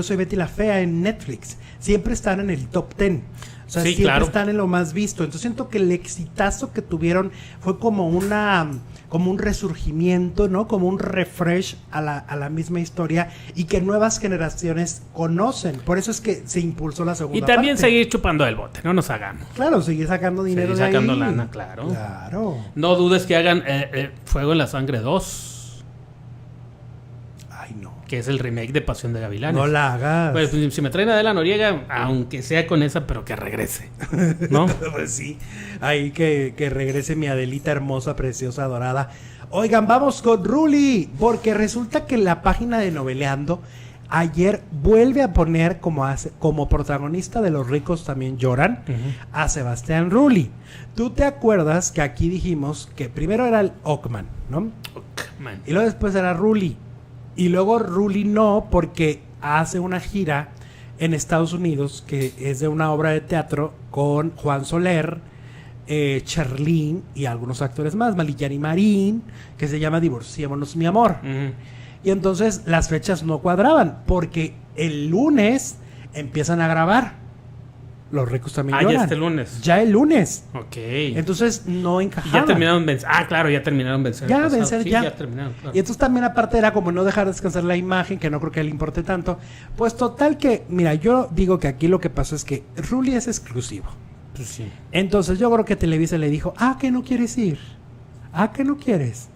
soy Betty la Fea en Netflix. Siempre están en el top 10. O sea, Sí, siempre claro. están en lo más visto. Entonces siento que el exitazo que tuvieron fue como un resurgimiento, ¿no? Como un refresh a la misma historia y que nuevas generaciones conocen. Por eso es que se impulsó la segunda Y también parte. seguir chupando del bote, no nos hagamos. Claro, seguir sacando dinero Seguir sacando de ahí. lana, claro. Claro. No dudes que hagan Fuego en la Sangre 2, Ay, no. que es el remake de Pasión de Gavilanes. No la hagas. Pues si me traen a Adela Noriega, aunque sea con esa, pero que regrese, ¿no? Pues sí. Ahí que regrese mi Adelita hermosa, preciosa, dorada. Oigan, vamos con Ruli, porque resulta que la página de Noveleando ayer vuelve a poner como protagonista de Los ricos también lloran a Sebastián Rulli. ¿Tú te acuerdas que aquí dijimos que primero era el Ockman, ¿no? Man. Y luego después era Rulli. Y luego Rulli no, porque hace una gira en Estados Unidos que es de una obra de teatro con Juan Soler, Charlene y algunos actores más, Malillani Marín, que se llama Divorciémonos mi amor. Y entonces las fechas no cuadraban, porque el lunes empiezan a grabar Los ricos también lloran. Ya este lunes. Ya el lunes. Ok. Entonces no Y encajaban. ya terminaron vencer. Ah, claro, ya terminaron vencer. Ya, el pasado. vencer, Sí, ya. terminaron, claro. Y entonces también aparte era como no dejar descansar la imagen, que no creo que le importe tanto. Pues total que, mira, yo digo que aquí lo que pasó es que Rulli es exclusivo. Pues sí. Entonces yo creo que Televisa le dijo, que no quieres ir. Que no quieres.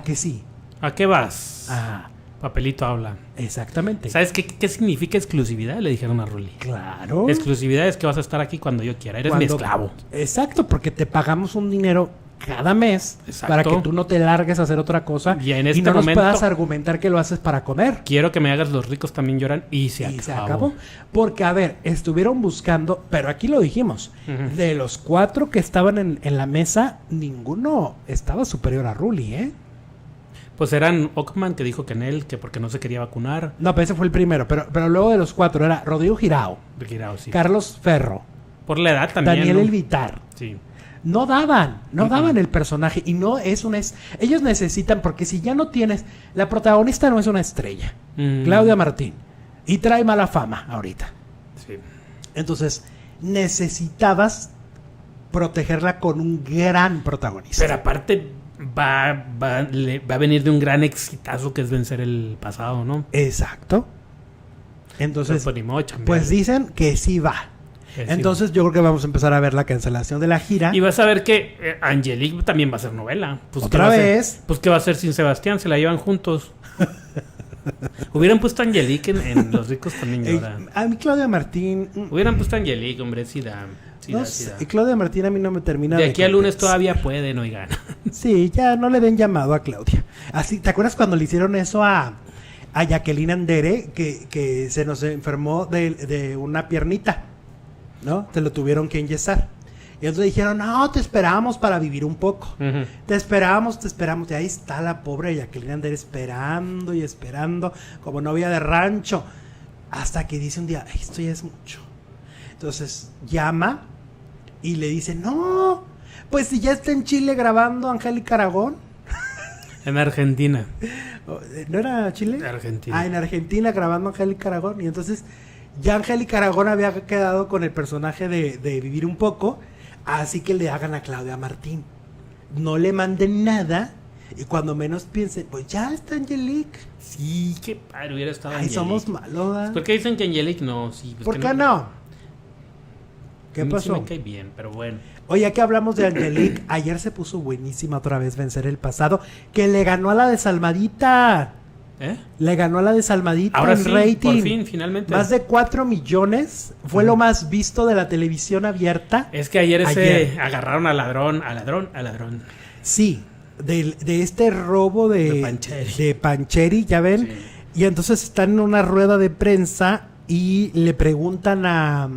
Que sí. ¿A qué vas? Ah, Papelito habla. exactamente. ¿Sabes qué significa exclusividad? Le dijeron a Rulli. Claro. Exclusividad es que vas a estar aquí cuando yo quiera. Eres mi esclavo. Exacto, porque te pagamos un dinero cada mes. Exacto. Para que tú no te largues a hacer otra cosa. Y en este no nos momento- puedas argumentar que lo haces para comer. Quiero que me hagas Los ricos también lloran y se acabó. Y se acabó. Porque, a ver, estuvieron buscando, pero aquí lo dijimos, de los 4 que estaban en la mesa, ninguno estaba superior a Rulli, ¿eh? Pues eran Ockman que dijo que en él, que porque no se quería vacunar. No, pero ese fue el primero. Pero luego de los 4 era Rodrigo Girao, Girao, sí. Carlos Ferro, Por la edad también. Daniel ¿no? Elvitar. Sí. No daban el personaje. Y no es ellos necesitan, porque si ya no tienes, la protagonista no es una estrella. Claudia Martín. Y trae mala fama ahorita. Sí. Entonces, necesitabas protegerla con un gran protagonista. Pero aparte va a venir de un gran exitazo que es vencer el pasado, ¿no? Exacto. Entonces, Pues, ni modo, chambear. pues dicen que sí va. Que sí Entonces yo creo que vamos a empezar a ver la cancelación de la gira. Y vas a ver que Angelique también va a ser novela. Pues, ¿Otra ¿qué va a vez? hacer? Pues ¿qué va a hacer sin Sebastián? Se la llevan juntos. Hubieran puesto a Angelique en Los ricos también lloran. A mí Claudia Martín... Hubieran puesto a Angelique, hombre, sí da. Sí no da, sé, sí da. Claudia Martín a mí no me termina De aquí al lunes convencer. todavía pueden, oigan. Sí, ya no le den llamado a Claudia. Así, ¿te acuerdas cuando le hicieron eso a Jacqueline Andere? Que se nos enfermó de una piernita, ¿no? Te lo tuvieron que enyesar. Y entonces dijeron, no, te esperamos para vivir un poco. Ujú. Te esperamos. Y ahí está la pobre Jacqueline Andere esperando y esperando, como novia de rancho. Hasta que dice un día, esto ya es mucho. Entonces llama y le dice, no, pues si ya está en Chile grabando Angélica Aragón. En Argentina. ¿No era Chile? Argentina. Ah, en Argentina grabando Angélica Aragón. Y entonces ya Angélica Aragón había quedado con el personaje de Vivir un Poco. Así que le hagan a Claudia Martín. No le manden nada. Y cuando menos piensen, pues ya está Angelique. Sí, qué padre hubiera estado Ay, Angelique. somos malos. ¿Por qué dicen que Angelique no? Sí, pues ¿Por que qué no? ¿Qué A mí sí pasó? me cae bien, pero bueno. Oye, ya que hablamos de Angelique, ayer se puso buenísima otra vez Vencer el Pasado, que le ganó a la Desalmadita. ¿Eh? Le ganó a la Desalmadita Ahora en sí, rating. por fin, finalmente. Más de 4 millones. Fue lo más visto de la televisión abierta. Es que ayer Ayer. agarraron al ladrón. Sí, de este robo de Pancheri, ya ven. Sí. Y entonces están en una rueda de prensa y le preguntan a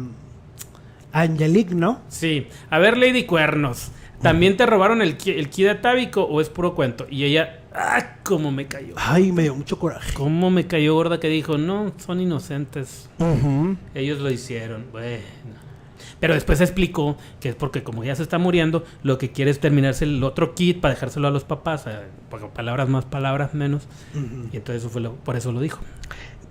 Angelique, ¿no? Sí. A ver, Lady Cuernos. ¿También te robaron el ki de Tábico o es puro cuento? Y ella, cómo me cayó. Ay, me dio mucho coraje. Cómo me cayó gorda que dijo, no, son inocentes. Ujú. Ellos lo hicieron. Bueno. Pero después explicó que es porque como ya se está muriendo, lo que quiere es terminarse el otro kit para dejárselo a los papás. Porque palabras más, palabras menos. Ujú. Y entonces eso fue por eso lo dijo.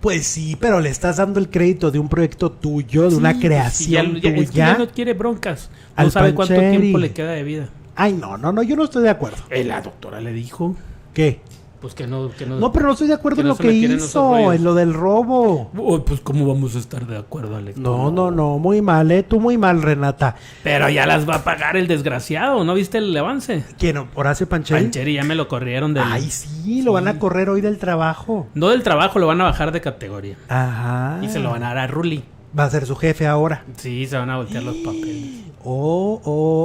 Pues sí, pero le estás dando el crédito de un proyecto tuyo, de una Sí, creación es que tuya. ya no quiere broncas. No Al sabe cuánto Pancheri. tiempo le queda de vida. Ay, no, yo no estoy de acuerdo. La doctora le dijo, ¿Qué? pues que no. No, pero no estoy de acuerdo que en no lo se que metieran en esos hizo, rollos. en lo del robo. Uy, pues cómo vamos a estar de acuerdo, Alex. No, muy mal, tú muy mal, Renata. Pero ya las va a pagar el desgraciado, ¿no viste el avance? ¿Quién? ¿Horacio Pancheri? Pancheri ya me lo corrieron del... Ay, sí, lo van a correr hoy del trabajo. No del trabajo, lo van a bajar de categoría. Ajá. Y se lo van a dar a Ruli. Va a ser su jefe ahora. Sí, se van a voltear los papeles.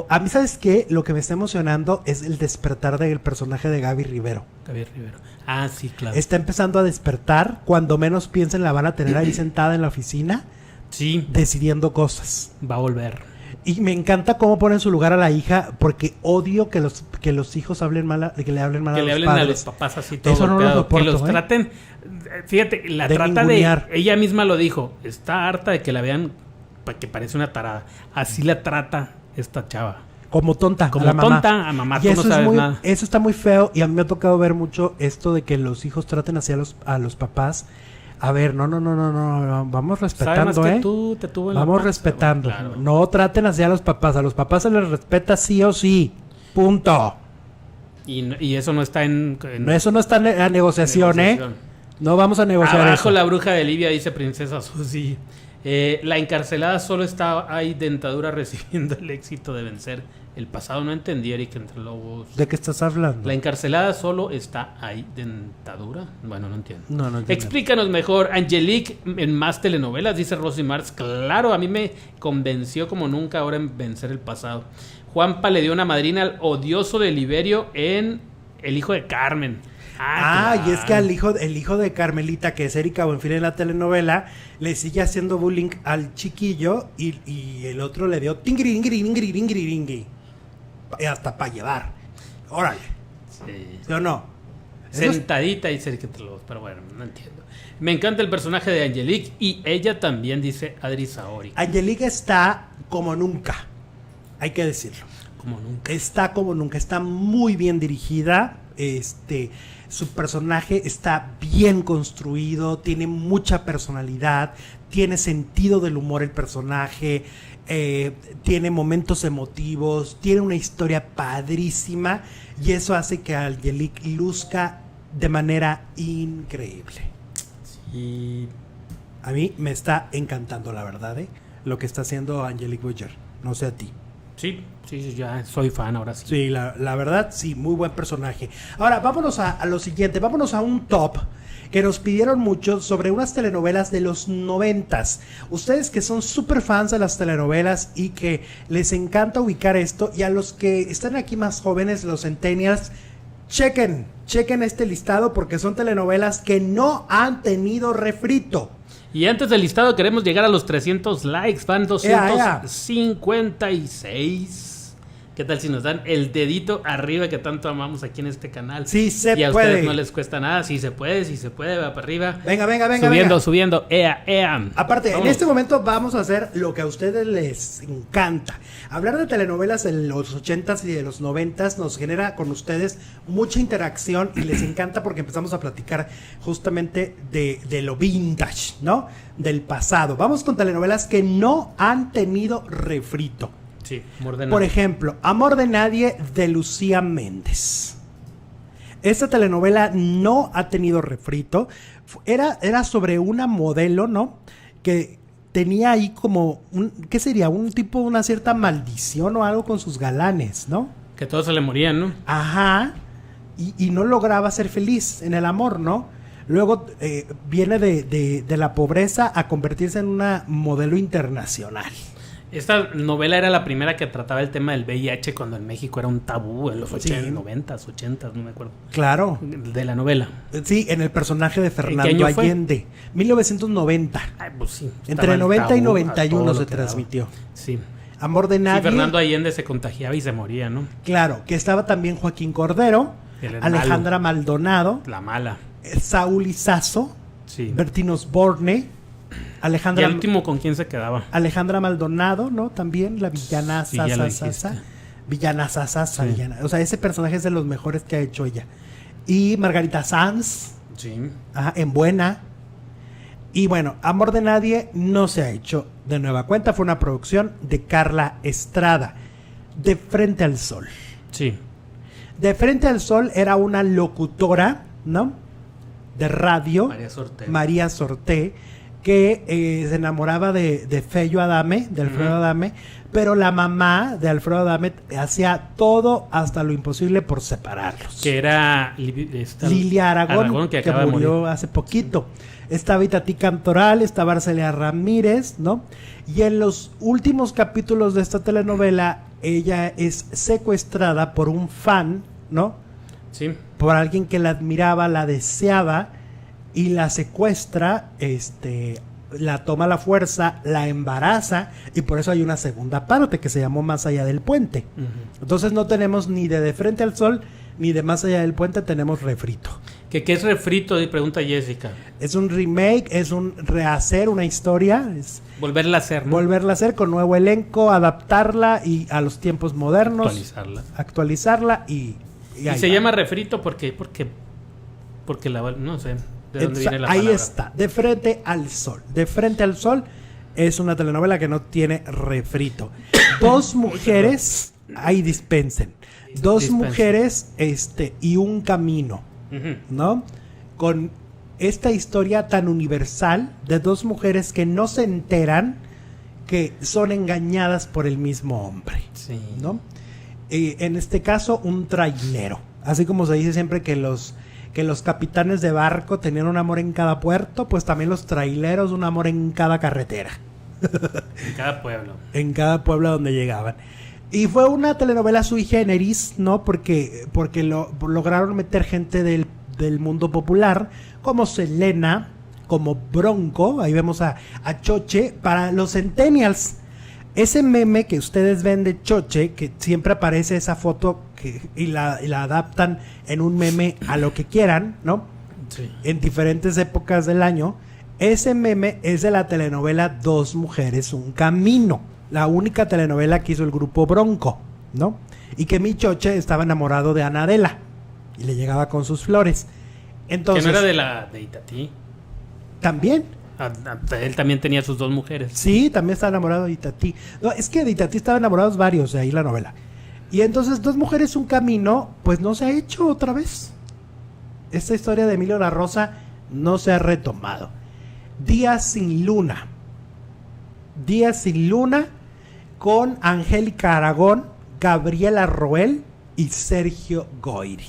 A mí, ¿sabes qué? Lo que me está emocionando es el despertar del personaje de Gaby Rivero. Javier Rivero. Ah, sí, claro. Está empezando a despertar. Cuando menos piensen, la van a tener ahí sentada en la oficina Sí, decidiendo cosas. va a volver. Y me encanta cómo pone en su lugar a la hija, porque odio que los hijos hablen mal, que le hablen mal Que a le los hablen padres. a los papás así todo Eso no lo golpeado. soporto, que los ¿eh? traten... Fíjate, la De trata ningunear. de... Ella misma lo dijo. Está harta de que la vean que parece una tarada. Así la trata esta chava. Como tonta, Como a la mamá. tonta, a mamá Y tú no eso sabes es muy, nada. eso está muy feo y a mí me ha tocado ver mucho esto de que los hijos traten así a los papás. A ver, no, vamos Sabe respetando, más que tú, te tuvo en la Vamos panza, respetando. güey, claro. No traten así a los papás se les respeta sí o sí. Punto. Y eso no está en No, eso no está a negociación, negociación. No vamos a negociar Abajo eso. la bruja de Libia, dice Princesa Susi. La encarcelada solo está ahí dentadura recibiendo el éxito de vencer el pasado. No entendí, Eric, entre lobos. ¿De qué estás hablando? La encarcelada solo está ahí dentadura. Bueno, no entiendo. No entiendo. Explícanos mejor. Angelique en más telenovelas, dice Rosy Marx. Claro, a mí me convenció como nunca ahora en vencer el pasado. Juanpa le dio una madrina al odioso de Liberio en El hijo de Carmen. Y es que el hijo de Carmelita, que es Erika Buenfil en la telenovela, le sigue haciendo bullying al chiquillo y el otro le dio tingri. Hasta para llevar. Órale. Sí. ¿Sí o no? Eso es- Sentadita dice Eric entre lobos, pero bueno, no entiendo. Me encanta el personaje de Angelique y ella también, dice Adri Saori. Angelique está como nunca. Hay que decirlo. Como nunca. Está como nunca. Está muy bien dirigida. Su personaje está bien construido, tiene mucha personalidad, tiene sentido del humor el personaje, tiene momentos emotivos, tiene una historia padrísima y eso hace que Angelique luzca de manera increíble. Y A mí me está encantando, la verdad, lo que está haciendo Angelique Boyer. No sé a ti. Sí, ya soy fan ahora sí. Sí, la verdad, sí, muy buen personaje. Ahora, vámonos a lo siguiente, vámonos a un top que nos pidieron mucho sobre unas telenovelas de los 90s. Ustedes que son súper fans de las telenovelas y que les encanta ubicar esto, y a los que están aquí más jóvenes, los centennials, chequen este listado porque son telenovelas que no han tenido refrito. Y antes del listado queremos llegar a los 300 likes, van 256. ¿Qué tal si nos dan el dedito arriba que tanto amamos aquí en este canal? Sí se puede. Y a ustedes no les cuesta nada, sí se puede, va para arriba. Venga. Subiendo, ea. Aparte, Vamos. en este momento vamos a hacer lo que a ustedes les encanta. Hablar de telenovelas en los 80s y de los 90s nos genera con ustedes mucha interacción y les encanta porque empezamos a platicar justamente de lo vintage, ¿no? Del pasado. Vamos con telenovelas que no han tenido refrito. Sí, Amor de Nadie. Por ejemplo, Amor de Nadie de Lucía Méndez. Esta telenovela no ha tenido refrito. Era sobre una modelo, ¿no? Que tenía ahí como, ¿qué sería? Un tipo, una cierta maldición o algo con sus galanes, ¿no? Que todos se le morían, ¿no? Ajá. Y no lograba ser feliz en el amor, ¿no? Luego viene de la pobreza a convertirse en una modelo internacional. Esta novela era la primera que trataba el tema del VIH cuando en México era un tabú en los 80, Sí. 90s, no me acuerdo. Claro. De la novela. Sí, en el personaje de ¿En qué Fernando año fue? Allende. 1990. Ay, pues sí. Entre estaba el 90 y tabú a 91 todo se lo que daba. transmitió. Sí. Amor de Sí, Nadie. Fernando Allende se contagiaba y se moría, ¿no? Claro, que estaba también Joaquín Cordero, Él es Alejandra malo. Maldonado, La mala. Saúl Izazo, Sí. Bertín Osborne, Y Alejandra, el último, ¿con quién se quedaba? Alejandra Maldonado, ¿no? También la villana Sí, ya lo dijiste. Villana Sasasa, Sí. villana. O sea, ese personaje es de los mejores que ha hecho ella. Y Margarita Sanz, Sí. en Buena. Y bueno, Amor de Nadie no se ha hecho de nueva cuenta. Fue una producción de Carla Estrada. De Frente al Sol. Sí. De Frente al Sol era una locutora, ¿no? De radio. María Sorté. Que se enamoraba de Fello Adame, de Alfredo Adame. Pero la mamá de Alfredo Adame hacía todo hasta lo imposible por separarlos. Que era Lilia Aragón, que que acaba de murió morir. hace poquito. Estaba Itatí Cantoral, estaba Arcelia Ramírez, ¿no? Y en los últimos capítulos de esta telenovela, ella es secuestrada por un fan, ¿no? Sí. Por alguien que la admiraba, la deseaba, y la secuestra, la toma a la fuerza, la embaraza, y por eso hay una segunda parte que se llamó Más allá del puente. Entonces no tenemos ni de Frente al Sol ni de Más allá del puente, tenemos refrito. ¿Qué es refrito? Pregunta Jessica. Es un remake, es un rehacer una historia, es Volverla a hacer, ¿no? volverla a hacer con nuevo elenco, adaptarla y a los tiempos modernos, actualizarla y Y ahí se va. llama refrito porque no sé de dónde viene la Ahí palabra. está, De Frente al Sol. De Frente al Sol es una telenovela que no tiene refrito. Dos mujeres, ahí dispensen. Dos mujeres, y un camino, ¿no? Con esta historia tan universal de dos mujeres que no se enteran que son engañadas por el mismo hombre, Sí. ¿no? En este caso, un trailero. Así como se dice siempre que los capitanes de barco tenían un amor en cada puerto, pues también los traileros un amor en cada carretera. En cada pueblo. En cada pueblo donde llegaban. Y fue una telenovela sui generis, ¿no? Porque lograron meter gente del mundo popular, como Selena, como Bronco, ahí vemos a Choche, para los centennials. Ese meme que ustedes ven de Choche, que siempre aparece esa foto y la adaptan en un meme a lo que quieran, ¿no? Sí. En diferentes épocas del año. Ese meme es de la telenovela Dos Mujeres, un Camino. La única telenovela que hizo el grupo Bronco, ¿no? Y que mi Choche estaba enamorado de Ana Adela y le llegaba con sus flores. Entonces, Que no era de Itatí. también. Él también tenía sus dos mujeres. Sí, también estaba enamorado de Itatí. No, es que de Itatí estaban enamorados varios, de ahí la novela. Y entonces Dos Mujeres, un Camino, pues no se ha hecho otra vez. Esta historia de Emilio La Rosa no se ha retomado. Días sin Luna. Días sin Luna con Angélica Aragón, Gabriela Roel y Sergio Goyri.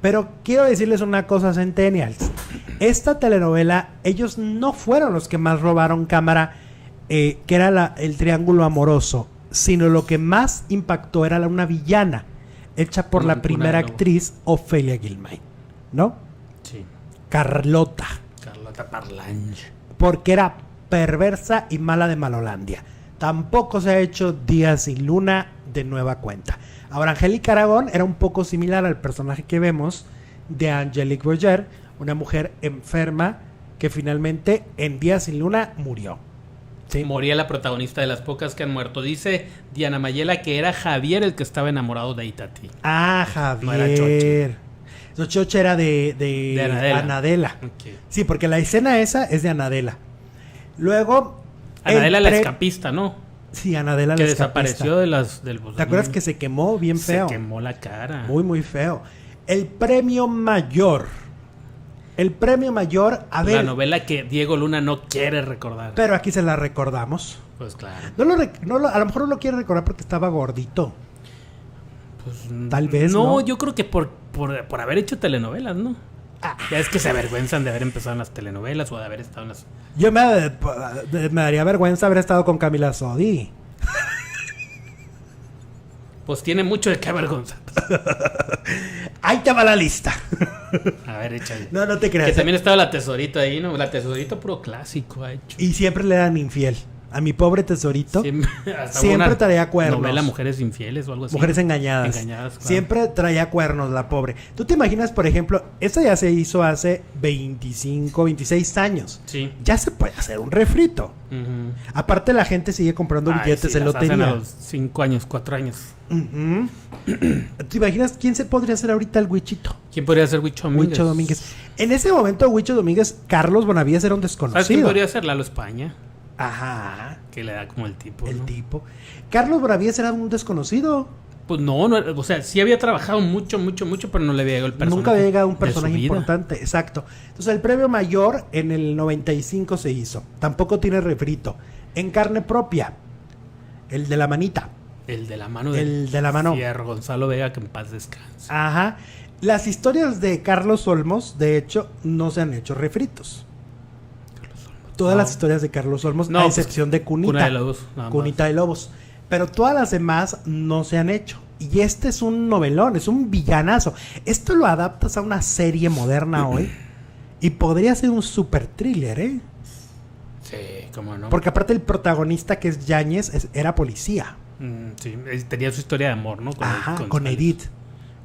Pero quiero decirles una cosa, Centennials. Esta telenovela, ellos no fueron los que más robaron cámara, que era el triángulo amoroso, sino lo que más impactó era una villana, hecha por la primera actriz, Ofelia Gilmain, ¿no? Sí. Carlota Parlange. Porque era perversa y mala de Malolandia. Tampoco se ha hecho Días sin Luna de nueva cuenta. Ahora, Angélica Aragón era un poco similar al personaje que vemos de Angélique Boyer, una mujer enferma que finalmente en Días sin Luna murió. ¿Sí? Moría la protagonista de las pocas que han muerto. Dice Diana Mayela que era Javier el que estaba enamorado de Itatí. Ah, Javier. No era Choche. No, Choche era de Anadela. Okay. Sí, porque la escena esa es de Anadela. Luego... Anadela la escapista, ¿no? Sí, Anadela que la escapista. desapareció de las... ¿Te acuerdas que se quemó bien feo? Se quemó la cara. Muy, muy feo. El premio mayor. El premio mayor, a ver... La novela que Diego Luna no quiere recordar. Pero aquí se la recordamos. Pues claro. A lo mejor no lo quiere recordar porque estaba gordito. Pues, tal vez no. Yo creo que por haber hecho telenovelas, ¿no? Ya es que se avergüenzan de haber empezado en las telenovelas o de haber estado en las... Yo me daría vergüenza haber estado con Camila Sodi. Pues tiene mucho de qué avergonzar. Ahí te va la lista. A ver, échale. No te creas. Que también estaba la Tesorito ahí, ¿no? La Tesorito puro clásico ha hecho. Y siempre le dan infiel. A mi pobre Tesorito Siempre traía cuernos. Novela Mujeres Infieles o algo así. Mujeres engañadas. Claro. Siempre traía cuernos la pobre. ¿Tú te imaginas, por ejemplo, esta ya se hizo hace 25, 26 años? Sí. Ya se puede hacer un refrito. Uh-huh. Aparte la gente sigue comprando billetes en lotería. Hacen a los 5 años, 4 años. Uh-huh. ¿Te imaginas quién se podría hacer ahorita el Huichito? ¿Quién podría ser Huicho Domínguez? Huicho Domínguez. En ese momento Huicho Domínguez, Carlos Bonavías era un desconocido. ¿Sabes quién podría ser? Lalo España. Ajá. Que le da como el tipo. El ¿no? tipo. Carlos Bonavías era un desconocido. Pues no, o sea, sí había trabajado mucho, pero no le había llegado el personaje. Nunca había llegado un de personaje su vida. importante, exacto. Entonces el premio mayor en el 95 se hizo. Tampoco tiene refrito. En carne propia, el de la manita. El de la mano El de la mano. Fierro, Gonzalo Vega, que en paz descanse. Ajá. Las historias de Carlos Olmos, de hecho, no se han hecho refritos. Todas las historias de Carlos Olmos, a excepción de Cunita. Cuna de Lobos. Cunita de Lobos. Pero todas las demás no se han hecho. Y este es un novelón, es un villanazo. Esto lo adaptas a una serie moderna hoy y podría ser un super thriller, ¿eh? Sí, cómo no. Porque aparte el protagonista, que es Yáñez, era policía. Sí, tenía su historia de amor, ¿no? Con Edith.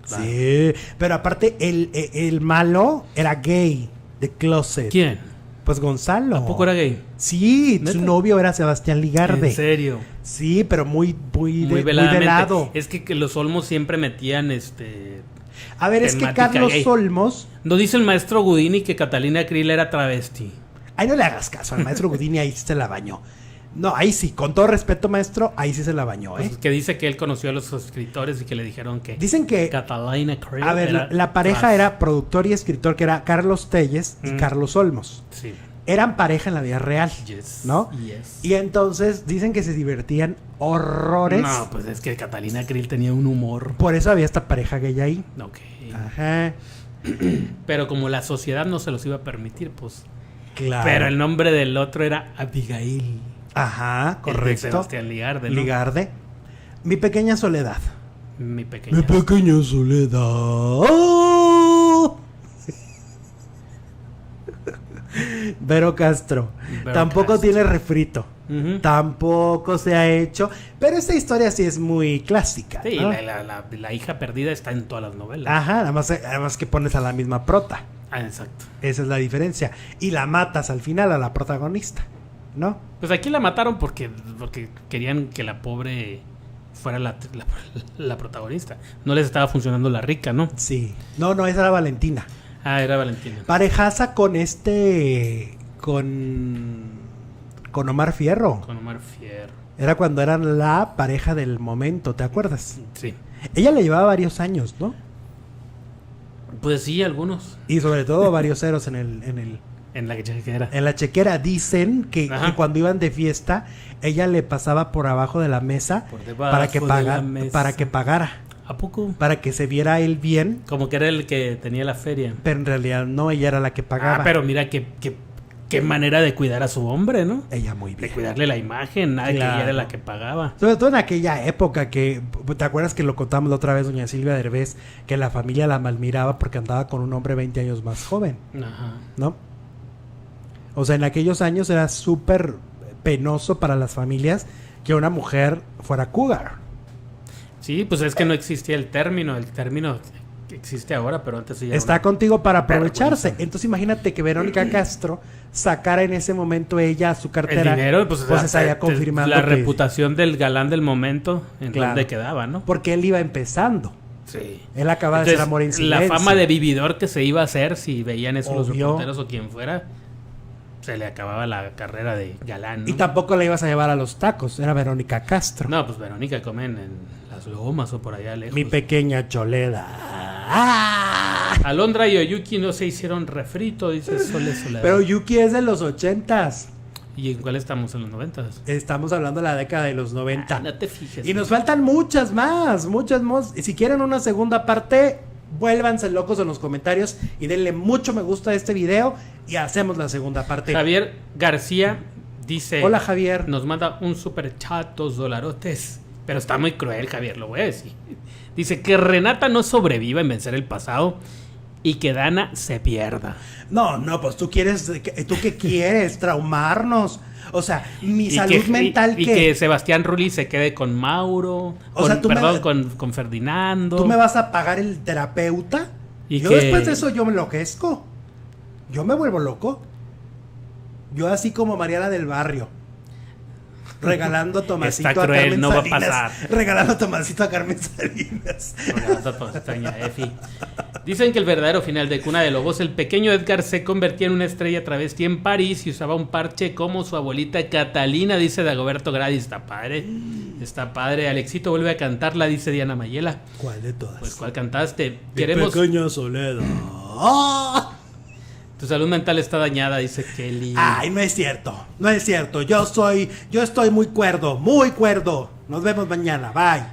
Claro. Sí, pero aparte el malo era gay, de closet. ¿Quién? Pues Gonzalo. ¿A poco era gay? Sí, ¿Neta? Su novio era Sebastián Ligarde. ¿En serio? Sí, pero muy veladamente. velado. Es que los Olmos siempre metían A ver, es que Carlos gay. Olmos... No dice el maestro Gudini que Catalina Krill era travesti. Ahí no le hagas caso al maestro Gudini, ahí sí se la bañó. No, ahí sí, con todo respeto, maestro, ahí sí se la bañó, ¿eh? Pues que dice que él conoció a los escritores y que le dijeron que... Dicen que... Catalina Krill. A ver, la pareja era productor y escritor, que era Carlos Telles y Carlos Olmos. Sí. Eran pareja en la vida real, ¿no? Yes. Y entonces dicen que se divertían horrores. No, pues es que Catalina Krill tenía un humor. Por eso había esta pareja gay ahí. Ok. Ajá. Pero como la sociedad no se los iba a permitir, pues... Claro. Pero el nombre del otro era Abigail. Ajá, correcto. El de Sebastián Ligarde, ¿no? Ligarde. Mi pequeña soledad. Mi pequeña. Mi pequeña soledad. ¡Oh! Vero Castro. Tampoco tiene refrito. Uh-huh. Tampoco se ha hecho. Pero esta historia sí es muy clásica. Sí, ¿no? la hija perdida está en todas las novelas. Ajá, además que pones a la misma prota. Exacto. Esa es la diferencia. Y la matas al final a la protagonista, ¿no? Pues aquí la mataron porque querían que la pobre fuera la protagonista. No les estaba funcionando la rica, ¿no? Sí. No, esa era Valentina. Ah, era Valentina. Parejaza con con Omar Fierro. Con Omar Fierro. Era cuando eran la pareja del momento, ¿te acuerdas? Sí. Ella le llevaba varios años, ¿no? Pues sí, algunos. Y sobre todo varios ceros en el En la chequera. En la chequera dicen que cuando iban de fiesta, ella le pasaba por abajo de la mesa Por debajo para que de la pagara, mesa. para que pagara, ¿A poco? para que se viera él bien, Como que era el que tenía la feria. pero en realidad no, ella era la que pagaba. Pero mira qué manera de cuidar a su hombre, ¿no? Ella muy De bien. cuidarle la imagen, nada que Claro. ella era la que pagaba. Sobre todo en aquella época que, ¿te acuerdas que lo contamos la otra vez, doña Silvia Derbez, que la familia la malmiraba porque andaba con un hombre 20 años más joven, Ajá. ¿no? O sea, en aquellos años era súper penoso para las familias que una mujer fuera cougar. Sí, pues es que no existía el término que existe ahora, pero antes sí ya Está una- contigo para aprovecharse. vergüenza. Entonces imagínate que Verónica Castro sacara en ese momento ella su el cartera. dinero, pues, estaría confirmando la que- reputación del galán del momento en Claro. donde quedaba, ¿no? Porque él iba empezando. Sí. Él acaba de Entonces, ser amor en la silencio. fama de vividor que se iba a hacer si veían eso los Obvio. reporteros o quien fuera, se le acababa la carrera de galán, ¿no? Y tampoco la ibas a llevar a los tacos. Era Verónica Castro. No, pues Verónica comen en las lomas o por allá lejos. Mi pequeña choleda. ¡Ah! Alondra y Oyuki no se hicieron refrito, dice Sole Soledad. Pero Yuki es de los 80s. ¿Y en cuál estamos? ¿En los 90s? Estamos hablando de la década de los 90. No te fijes. Y nos faltan muchas más. Y si quieren una segunda parte, vuélvanse locos en los comentarios y denle mucho me gusta a este video y hacemos la segunda parte. Javier García dice... Hola, Javier. Nos manda un super chat, $2. Pero está muy cruel, Javier, lo voy a decir. Dice que Renata no sobreviva en vencer el pasado y que Dana se pierda. No, pues tú qué quieres, traumarnos. O sea, mi Y salud que, mental y que Sebastián Rulli se quede con Mauro, O sea, con Ferdinando. ¿Tú me vas a pagar el terapeuta? Y Yo que- después de eso yo me enloquezco. Yo me vuelvo loco. Yo así como Mariana del Barrio. Regalando Tomasito Está a cruel, Carmen no va a Salinas. pasar. Regalando Tomasito a Carmen Salinas. Dicen que el verdadero final de Cuna de Lobos, el pequeño Edgar se convertía en una estrella travesti en París y usaba un parche como su abuelita Catalina, dice Dagoberto Gradi. Está padre, está padre. Alexito vuelve a cantarla, dice Diana Mayela. ¿Cuál de todas? Pues, ¿cuál cantaste? Mi Queremos... pequeña Soledad. ¡Ah! Tu salud mental está dañada, dice Kelly. Ay, no es cierto. No es cierto. Yo estoy muy cuerdo. Muy cuerdo. Nos vemos mañana. Bye.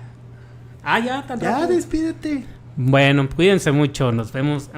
Ah, ya, tan Ya, rápido. despídete. Bueno, cuídense mucho. Nos vemos